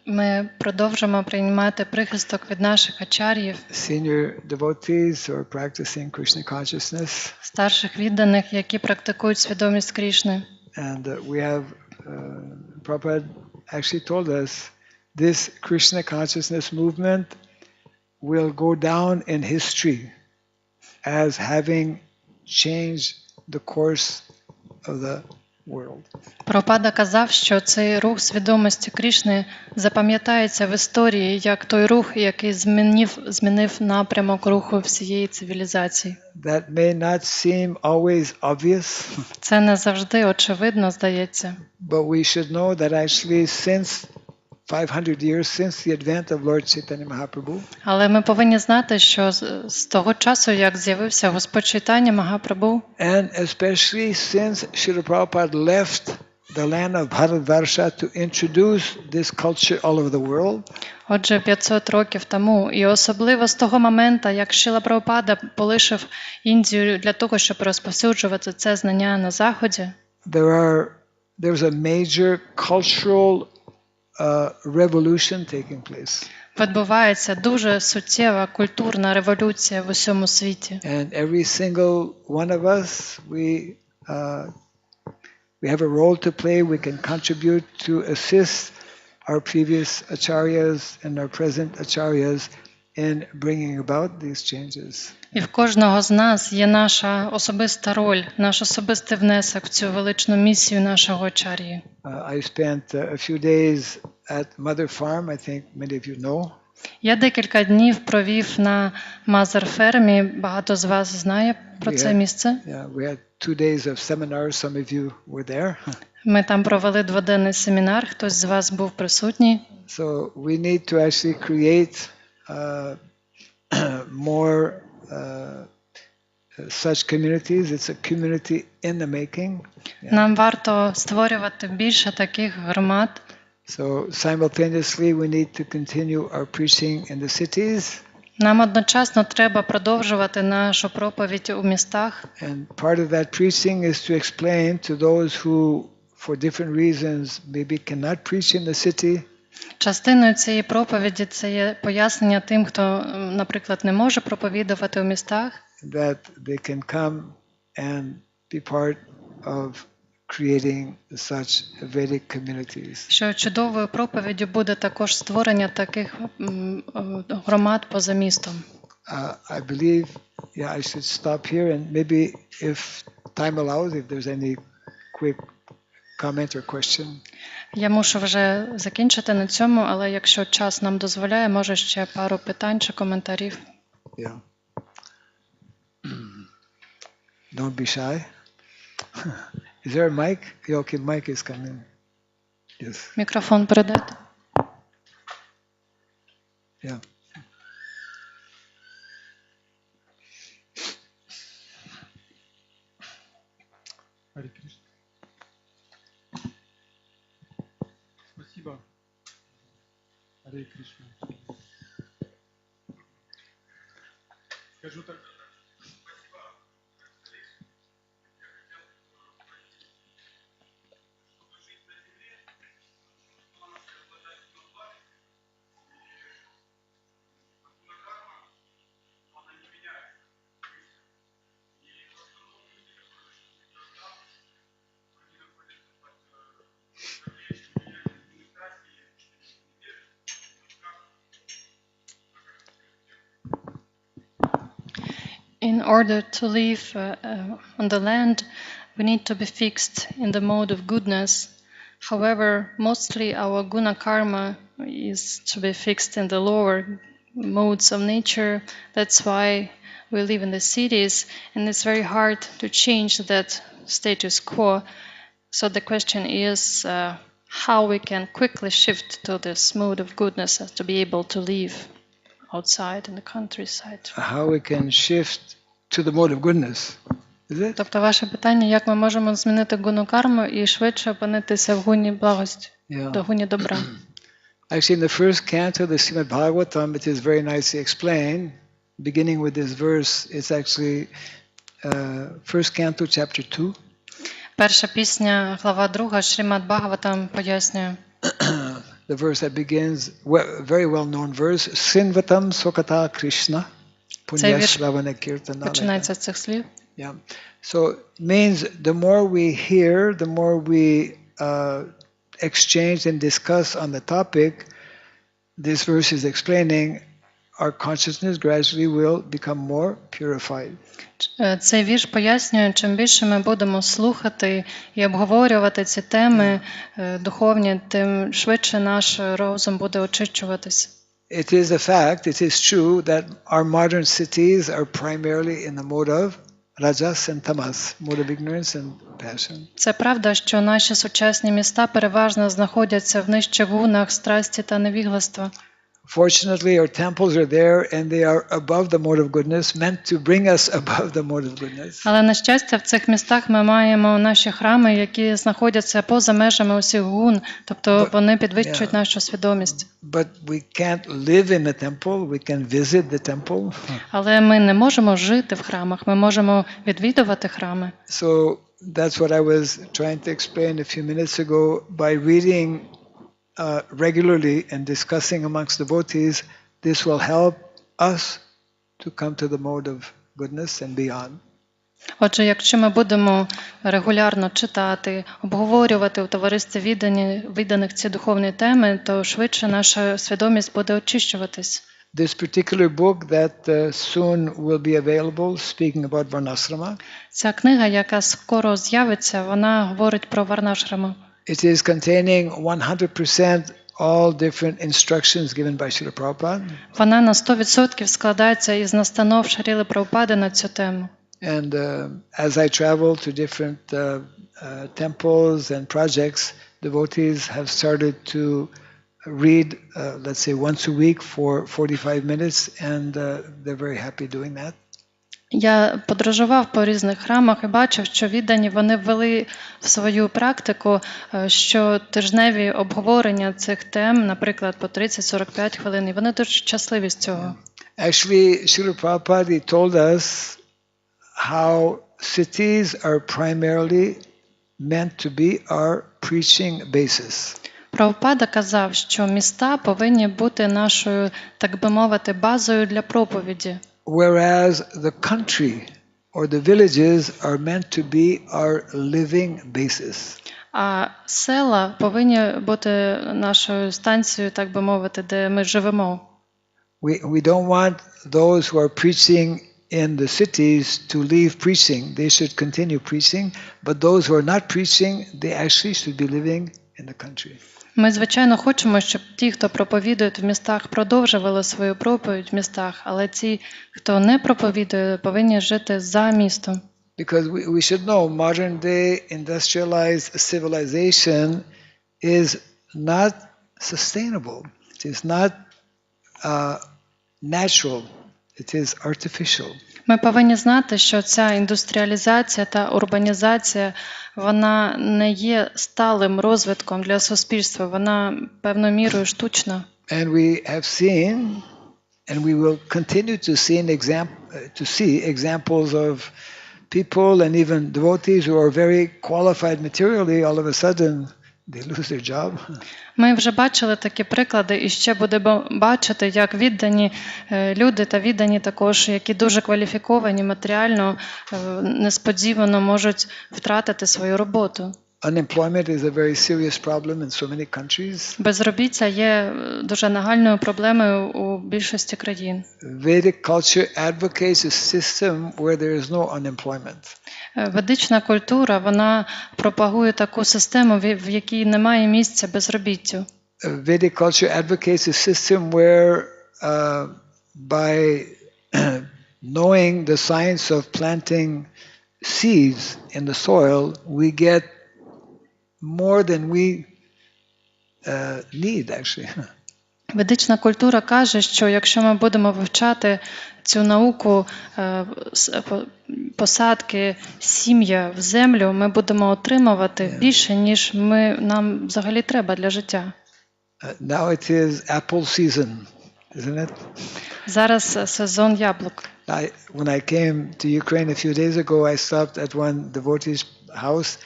Ми продовжимо приймати прихисток від наших ачар'їв, Senior devotees who are practicing Krishna consciousness. старших відданих, які практикують свідомість Крішни. And we have, Prabhupada actually told us, this Krishna consciousness movement will go down in history as having changed the course of the world. Прабхупада казав, що цей рух свідомості Крішни запам'ятається в історії як той рух, який змінив напрямок руху всієї цивілізації. That may not seem always obvious, Це не завжди очевидно, здається. but we should know that actually since 500 years, since the advent of Lord Chaitanya Mahaprabhu, Але ми повинні знати, що з того часу, як з'явився Господь Чайтаня Магапрабху, and especially since Srila Prabhupada left the land of Bharatvarsha to introduce this culture all over the world, отже, 500 років тому, і особливо з того моменту, як Шрила Прабхупада полишив Індію для того, щоб розповсюджувати це знання на Заході, there's a major cultural revolution taking place. відбувається дуже суттєва культурна революція в усьому світі. And every single one of us, we have a role to play. We can contribute to assist our previous acharyas and our present acharyas in bringing about these changes. І в кожного з нас є наша особиста роль, наш особистий внесок в цю величну місію нашого ачар'ї. I spent a few days at Mother Farm. I think many of you know. Я декілька днів провів на Мазар-фермі. Багато з вас знає про це місце. Yeah, we had 2 days of seminars. Some of you were there. Ми там провели дводенний семінар. Хтось з вас був присутній. So we need to actually create more such communities. It's a community in the making. Yeah. Нам варто створювати більше таких громад. So simultaneously we need to continue our preaching in the cities. Нам одночасно треба продовжувати нашу проповідь у містах. And part of that preaching is to explain to those who for different reasons maybe cannot preach in the city. Частиною цієї проповіді це є пояснення тим, хто, наприклад, не може проповідувати у містах, That they can come and be part of creating such Vedic communities. що чудовою проповіддю буде також створення таких громад поза містом. I believe, I should stop here, and maybe if time allows, if there's any quick comment or question. Я мушу вже закінчити на цьому, але якщо час нам дозволяє, може ще пару питань чи коментарів. Yeah. Don't be shy. Is there a mic? Yeah, okay, mic is coming. Yes. Мікрофон передати. Yeah. Харе Кришна. Спасибо. Харе Кришна. Скажу так. In order to live on the land, we need to be fixed in the mode of goodness. However, mostly our guna karma is to be fixed in the lower modes of nature. That's why we live in the cities, and it's very hard to change that status quo. So the question is how we can quickly shift to this mode of goodness as to be able to live outside in the countryside. How we can shift to the mode of goodness. Is it? Тобто ваше питання, як ми можемо змінити гуну карму і швидше опинитися в гуні благості, до гуні добра. Actually, in the first canto of the Srimad Bhagavatam, it is very nicely explained. Beginning with this verse, it's actually first canto, chapter 2. Перша пісня, глава 2, Шримад Бхагаватам пояснює. The verse that begins, very well-known verse, Srinvatam Sokata Krishna, Punyasravana Kirtana. Починається з цих слів. Yeah. So means the more we hear, the more we exchange and discuss on the topic, this verse is explaining our consciousness gradually will become more purified. Цей вірш пояснює, чим більше ми будемо слухати і обговорювати ці теми духовні, тим швидше наш розум буде очищуватися. It is a fact, it is true that our modern cities are primarily in the mode of rajas and tamas, mode of ignorance and passion. Це правда, що наші сучасні міста переважно знаходяться в нижчих гунах страсті та невігластва. Fortunately, our temples are there and they are above the mode of goodness, meant to bring us above the mode of goodness. Але, на щастя, в цих містах ми маємо наші храми, які знаходяться поза межами усіх гун, тобто вони підвищують нашу свідомість. But we can't live in the temple, we can visit the temple. Але ми не можемо жити в храмах, ми можемо відвідувати храми. So that's what I was trying to explain a few minutes ago by reading regularly and discussing amongst devotees. This will help us to come to the mode of goodness and beyond. Отже, якщо ми будемо регулярно читати, обговорювати у товаристві відданих ці духовні теми, то швидше наша свідомість буде очищуватись. This particular book that soon will be available, speaking about Varnashrama. Ця книга, яка скоро з'явиться, вона говорить про Варнашраму. It is containing 100% all different instructions given by Srila Prabhupada. Вона на 100% складається із настанов Шрили Прабхупади на цю тему. And as I travel to different temples and projects, devotees have started to read, let's say, once a week for 45 minutes, and they're very happy doing that. Я подорожував по різних храмах і бачив, що віддані вони ввели в свою практику щотижневі обговорення цих тем, наприклад, по 30-45 хвилин, і вони дуже щасливі з цього. Actually, Srila Prabhupada told us how cities are primarily meant to be our preaching basis. Прабхупада казав, що міста повинні бути нашою, так би мовити, базою для проповіді. Whereas the country or the villages are meant to be our living basis. А села повинні бути нашою станцією, так би мовити, де ми живемо. we don't want those who are preaching in the cities to leave preaching. They should continue preaching, but those who are not preaching, they actually should be living in the country. Ми, звичайно, хочемо, щоб ті, хто проповідують в містах, продовжували свою проповідь в містах, але ті, хто не проповідує, повинні жити за містом. Because we should know modern day industrialized civilization is not sustainable. It is not natural. It is artificial. Ми повинні знати, що ця індустріалізація та урбанізація, вона не є сталим розвитком для суспільства, вона певною мірою штучна. And we have seen, and we will continue to see examples of people and even devotees who are very qualified materially, all of a sudden they lose their job. Ми вже бачили такі приклади і ще будемо бачити, як віддані люди та віддані також, які дуже кваліфіковані матеріально, несподівано можуть втратити свою роботу. Unemployment is a very serious problem in so many countries. Безробіття є дуже нагальною проблемою у більшості країн. Vedic culture advocates a system where there is no unemployment. Ведична культура, вона пропагує таку систему, в якій немає місця безробіттю. Vedic culture advocates a system where by knowing the science of planting seeds in the soil, we get more than we need, actually. Ведична культура каже, що якщо ми будемо вивчати цю науку посадки сім'я в землю, ми будемо отримувати більше, ніж нам взагалі треба для життя. Now it is apple season, isn't it? Зараз сезон яблук. When I came to Ukraine a few days ago, I stopped at one devotee's house,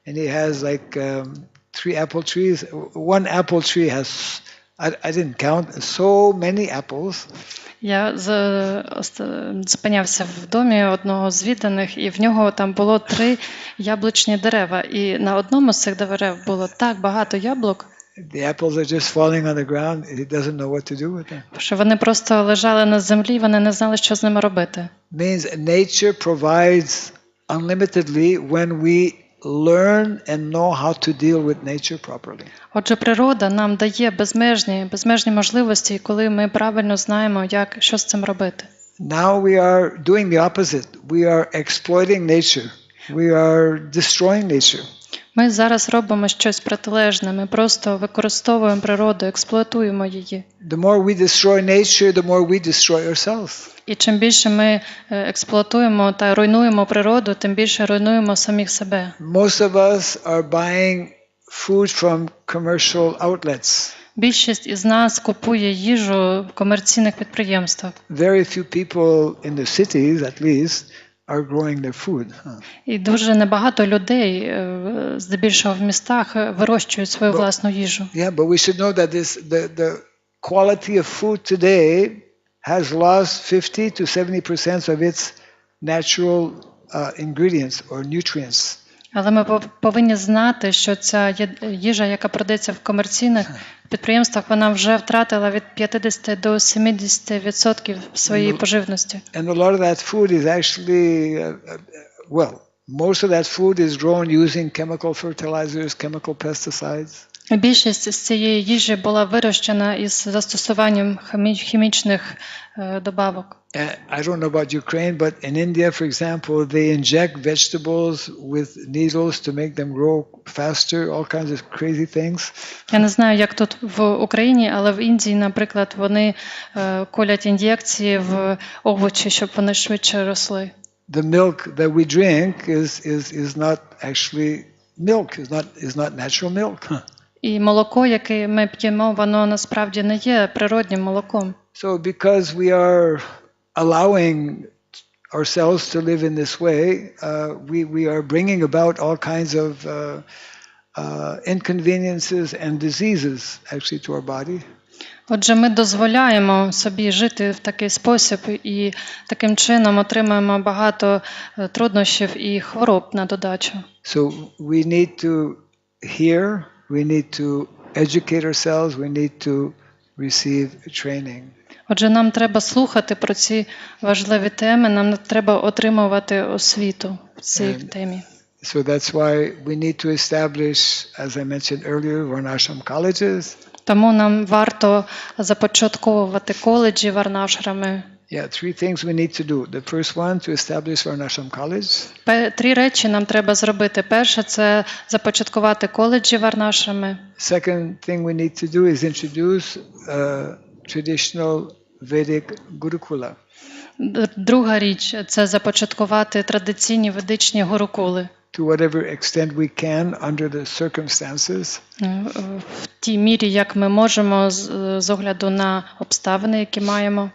and he has like 3 apple trees. One apple tree has, I didn't count, so many apples. Я зупинявся в домі одного з відданих, і в нього там було 3 яблучні дерева. І на одному з цих дерев було так багато яблук, The apples are just falling on the ground. He doesn't know what to do with them. що вони просто лежали на землі, вони не знали, що з ними робити. Means nature provides unlimitedly when we learn and know how to deal with nature properly. Отже, природа нам дає безмежні можливості, коли ми правильно знаємо, що з цим робити. Now we are doing the opposite. We are exploiting nature. We are destroying nature. Ми зараз робимо щось протилежне, ми просто використовуємо природу, експлуатуємо її. The more we destroy nature, the more we destroy ourselves. І чим більше ми експлуатуємо та руйнуємо природу, тим більше руйнуємо самих себе. Most of us are buying food from commercial outlets. Більшість із нас купує їжу в комерційних підприємствах. Very few people in the cities, at least, are growing their food. І дуже небагато людей, здебільшого в містах, вирощують свою власну їжу. Yeah, but we should know that the quality of food today has lost 50 to 70% of its natural ingredients or nutrients. Але ми повинні знати, що ця їжа, яка продається в комерційних підприємствах, вона вже втратила від 50 до 70% своєї поживності. And a lot of that food is actually, most of that food is grown using chemical fertilizers, chemical pesticides. Більшість з цієї їжі була вирощена із застосуванням хімічних добавок. I don't know about Ukraine, but in India, for example, they inject vegetables with needles to make them grow faster, all kinds of crazy things. Я не знаю, як тут в Україні, але в Індії, наприклад, вони колять ін'єкції в овочі, щоб вони швидше росли. The milk that we drink is not actually milk, is not natural milk. І молоко, яке ми п'ємо, воно насправді не є природнім молоком. So because we are allowing ourselves to live in this way, we are bringing about all kinds of inconveniences and diseases actually to our body. Отже, ми дозволяємо собі жити в такий спосіб і таким чином отримуємо багато труднощів і хвороб на додачу. So we need to hear, we need to educate ourselves, we need to receive training. Отже, нам треба слухати про ці важливі теми, нам треба отримувати освіту в цій темі. So that's why we need to establish, as I mentioned earlier, Varnashram colleges. Тому нам варто започатковувати коледжі варнашрами. Yeah, 3 things we need to do. The first one, to establish Varnashram college. 3 речі нам треба зробити. Перше – це започаткувати коледжі варнашрами. Second thing we need to do is introduce traditional Vedic Gurukula. Друга річ – це започаткувати традиційні ведичні гурукули. To whatever extent we can under the circumstances. В тій мірі, як ми можемо, з огляду на обставини, які маємо.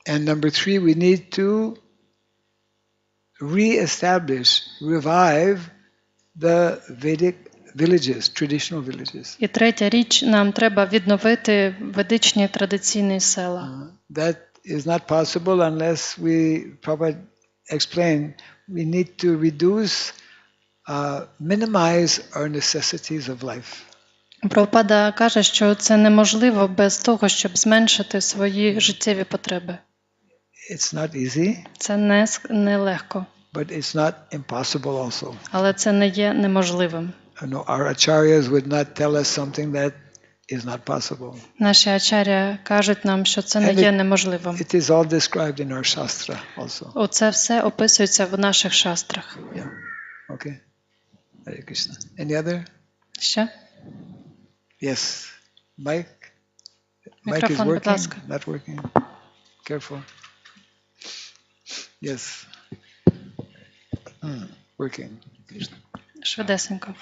And number 3, we need to re-establish, revive the Vedic villages, traditional villages. І третя річ, нам треба відновити ведичні традиційні села. That is not possible unless we, Prabhupada explained, we need to reduce, minimize our necessities of life. Прабхупада каже, що це неможливо без того, щоб зменшити свої життєві потреби. It's not easy, Це не легко, but it's not impossible also. але це не є неможливим. Our acharyas would not tell us something that is not possible. Наші ачар'я кажуть нам, що це не є неможливим. It is all described in our shastra also. Оце все описується в наших шастрах. Yeah. Okay. Hare Krishna. Any other? Ще? Yes. Mic? Mic is Мікрофон, будь working? ласка. Not working. Careful. Yes. Working. Швидесенько.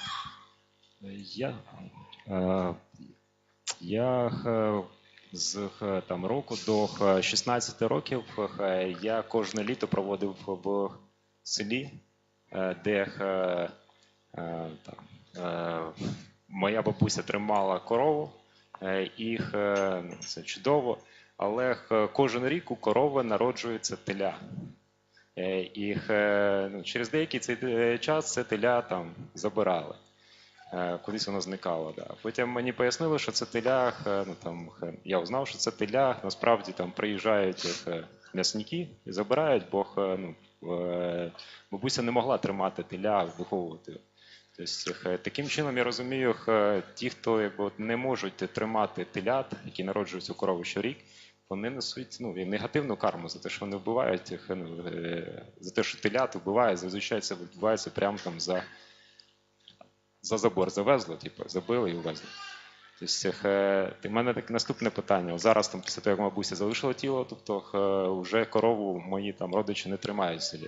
Я з там року до 16 років я кожне літо проводив в селі, де моя бабуся тримала корову, і це чудово, але кожен рік у корови народжується теля. І через деякий цей час це теля там забирали. Кудись воно зникало. Да. Потім мені пояснили, що це теля, я узнав, що це теля, насправді там приїжджають м'ясники і забирають, бо бабуся не могла тримати теля, виховувати. Тобто, таким чином, я розумію, ті, хто не можуть тримати телят, які народжуються у корови щорік, вони несуть негативну карму за те, що вони вбивають їх, за те, що телят вбивають, зазвичай це відбувається прямо там за забор завезли, забили і увезли. Тобто, в мене таке наступне питання. Зараз, після того, як бабуся залишила тіло, тобто вже корову мої там родичі не тримають в селі.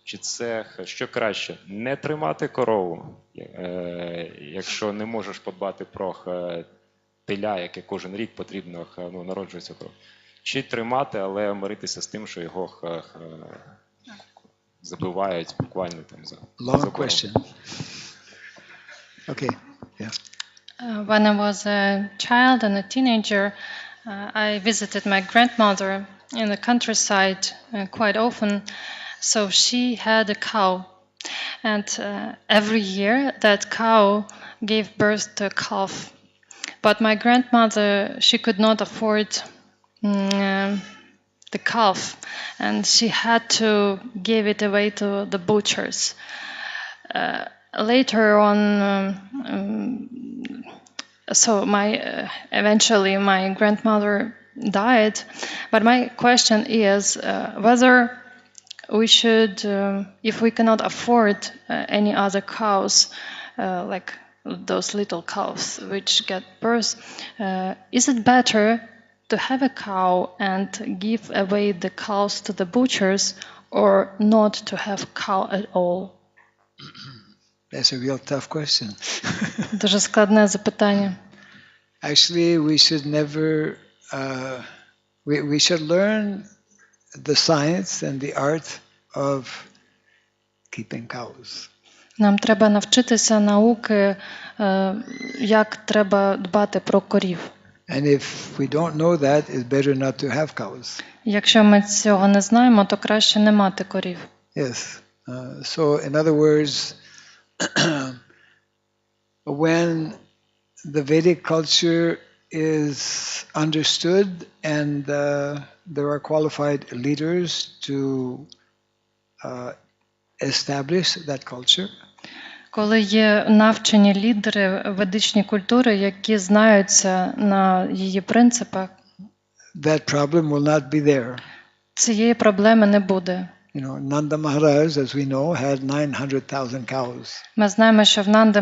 Чи це, що краще, не тримати корову, якщо не можеш подбати про теля, яке кожен рік потрібно, народжується кров? Чи тримати, але миритися з тим, що його забивають буквально там за Long question. Okay. Yeah. When I was a child and a teenager, I visited my grandmother in the countryside quite often. So she had a cow, and every year that cow gave birth to a calf. But my grandmother, she could not afford the calf, and she had to give it away to the butchers. Later on, eventually my grandmother died. But my question is whether we should, if we cannot afford any other cows, like those little cows which get birth, is it better to have a cow and give away the cows to the butchers, or not to have cow at all? That's a real tough question. Дуже складне запитання. Actually, we should never, we should learn the science and the art of keeping cows. Нам треба навчитися науки, як треба дбати про корів. And if we don't know that, it's better not to have cows. Якщо ми цього не знаємо, то краще не мати корів. Yes. So, in other words, when the Vedic culture is understood and there are qualified leaders to establish that culture, Коли є навчені лідери ведичні культури, які знаються на її принципах, that problem will not be there. цієї проблеми не буде. You know, Nanda Maharaj, as we know, had 900,000 cows. Ми знаємо, що в Нанди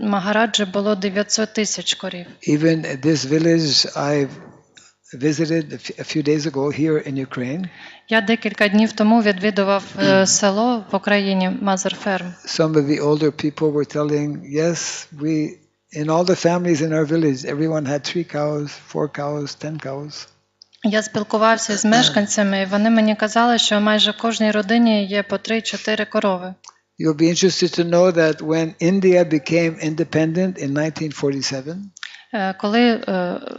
Махараджі було 900 тисяч корів. Even this village I've visited a few days ago here in Ukraine. Я декілька днів тому відвідував село в Україні Мазерферм. Some of the older people were telling, yes, in all the families in our village, everyone had 3 cows, 4 cows, 10 cows. Я спілкувався з мешканцями, і вони мені казали, що майже в кожній родині є по 3-4 корови. You'll be interested to know that when India became independent in 1947, Коли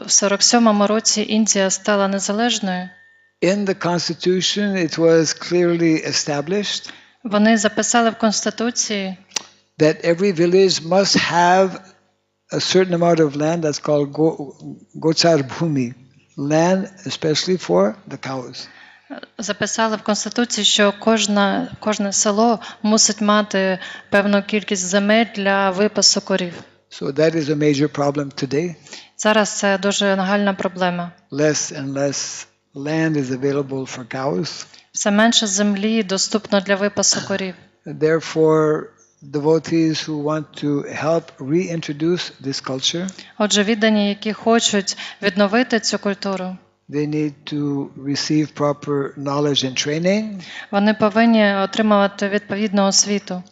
в 47-му році Індія стала незалежною, in the constitution it was clearly established вони записали в Конституції, that every village must have a certain amount of land that's called Gochar Bhumi, land especially for the cows. записали в Конституції, що кожне село мусить мати певну кількість земель для випасу корів. So that is a major problem today. Зараз це дуже нагальна проблема. Less and less land is available for cows. Все менше землі доступно для випасу корів. Therefore, devotees who want to help reintroduce this culture, Отже, віддані, які хочуть відновити цю культуру, they need to receive proper knowledge and training. вони повинні отримувати відповідну освіту.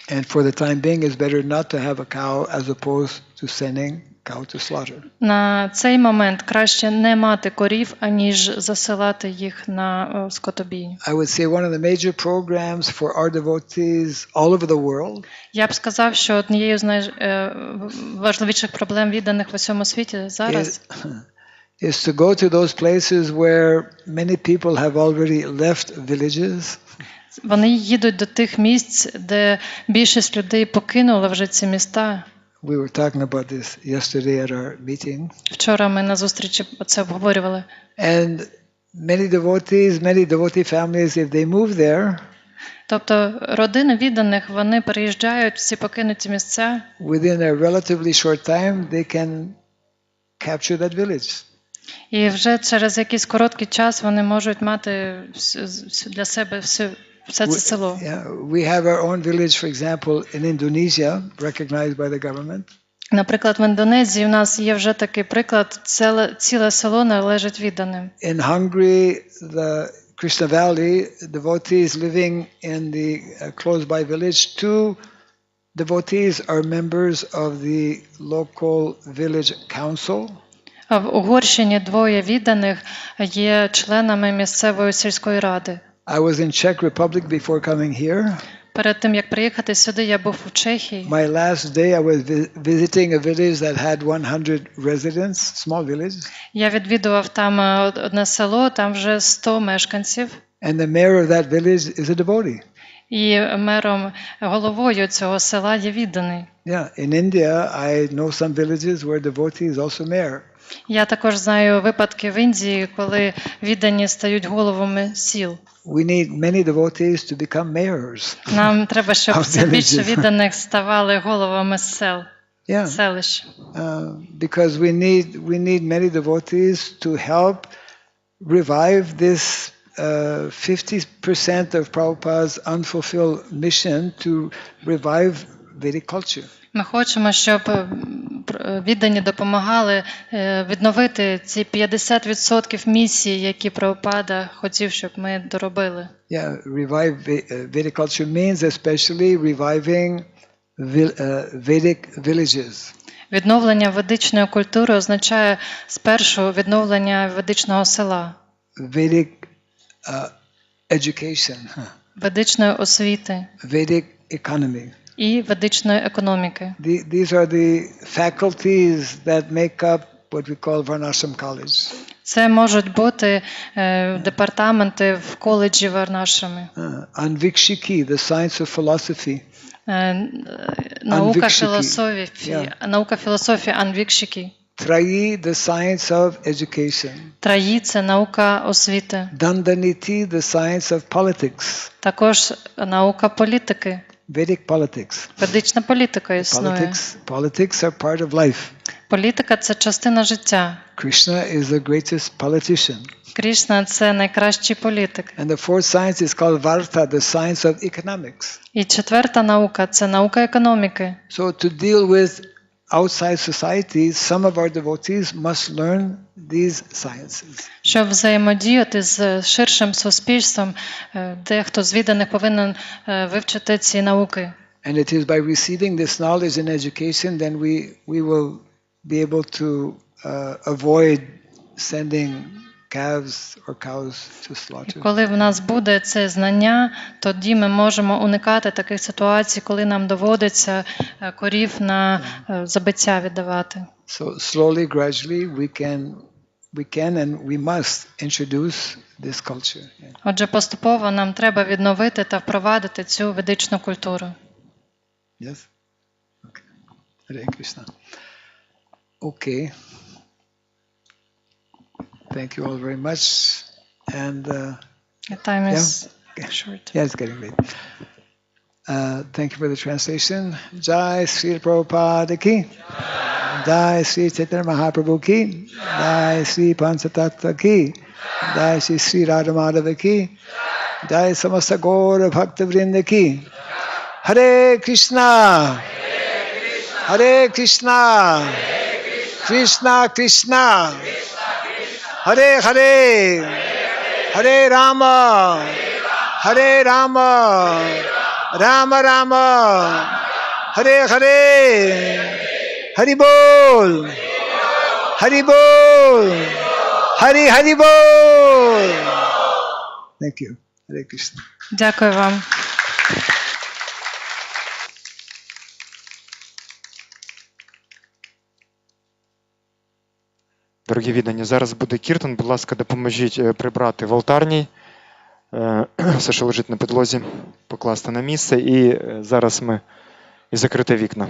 And for the time being, it's better not to have a cow as opposed to sending cow to slaughter. На цей момент краще не мати корів, аніж засилати їх на скотобійню. I would say one of the major programs for our devotees all over the world Я б сказав, що однією з найважливіших проблем відданих в усьому світі зараз is to go to those places where many people have already left villages. Вони їдуть до тих місць, де більшість людей покинули вже ці міста. We were talking about this yesterday at our meeting. Вчора ми на зустрічі це обговорювали. And many devotee families, if they move there, Тобто родини відданих, вони переїжджають в ці покинуті місця. within a relatively short time, they can capture that village. І вже через якийсь короткий час вони можуть мати для себе все це село. Yeah, we have our own village, for example, in Indonesia, recognized by the government. Наприклад, в Індонезії у нас є вже такий приклад, ціле село належить відданим. In Hungary, the Krishna Valley, devotees living in the close-by village, 2 devotees are members of the local village council. А в Угорщині 2 відданих є членами місцевої сільської ради. I was in Czech Republic before coming here. Перед тим, як приїхати сюди, я був у Чехії. My last day I was visiting a village that had 100 residents, small village. Я відвідував там одне село, там вже 100 мешканців. And the mayor of that village is a devotee. І головою цього села є відданий. Yeah, in India I know some villages where devotee is also mayor. Я також знаю випадки в Індії, коли віддані стають головами сіл. We need many devotees to become mayors. Нам треба, щоб все більше відданих ставали головами сел, Yeah. селищ. Because we need many devotees to help revive this 50% of Prabhupada's unfulfilled mission to revive Vedic culture. Ми хочемо, щоб віддані допомагали відновити ці 50% місії, які Прабхупада хотів, щоб ми доробили. Yeah, revive Vedic culture means especially reviving Vedic villages. Відновлення ведичної культури означає спершу відновлення ведичного села, Vedic education, ведичної освіти Vedic economy. і ведичної економіки. These are the faculties that make up what we call Varnashram College. Це можуть бути департаменти в коледжі Варнашрами. Anvikshiki, the science of philosophy. Наука Anvikshiki. філософії Анвікшики. Trayi, the science of education. Траї – це наука освіти. Dandaniti, the science of politics. Також наука політики. Vedic politics. Ведична політика існує. Politics are part of life. Політика – це частина життя. Krishna is the greatest politician. Крішна – це найкращий політик. And the fourth science is called Varta, the science of economics. І четверта наука – це наука економіки. So to deal with outside society, some of our devotees must learn these sciences. Щоб взаємодіяти з ширшим суспільством, дехто з відданих повинен вивчити ці науки. And it is by receiving this knowledge and education, then we will be able to avoid sending calves or cows to І slaughter. коли в нас буде це знання, тоді ми можемо уникати таких ситуацій, коли нам доводиться корів на забиття віддавати. So slowly, gradually, we can and we must introduce this culture. Yeah. Отже, поступово нам треба відновити та впровадити цю ведичну культуру. Yes? Okay. Hare Krishna. Okay. Thank you all very much. And The time is short. yeah, it's getting late. Thank you for the translation. Jai Sri Prabhupada ki. Jai Sri Chaitanya Mahaprabhu ki. Jai Sri Panchatattva ki. Jai Sri Sri Radha Madhava ki. Jai Samasta Gaura Bhakta Vrinda ki. Hare Krishna. Hare Krishna. Krishna Krishna. Hare Hare. Hare Rama. Hare Rama. Rama Rama. Hare Hare. Hari Bol. Hari Bol. Hari Hari Bol. Thank you. Hare Krishna. Дякую вам. Дорогі віддані, зараз буде кіртан. Будь ласка, допоможіть прибрати в алтарній. Все, що лежить на підлозі, покласти на місце. І зараз ми і закрити вікна.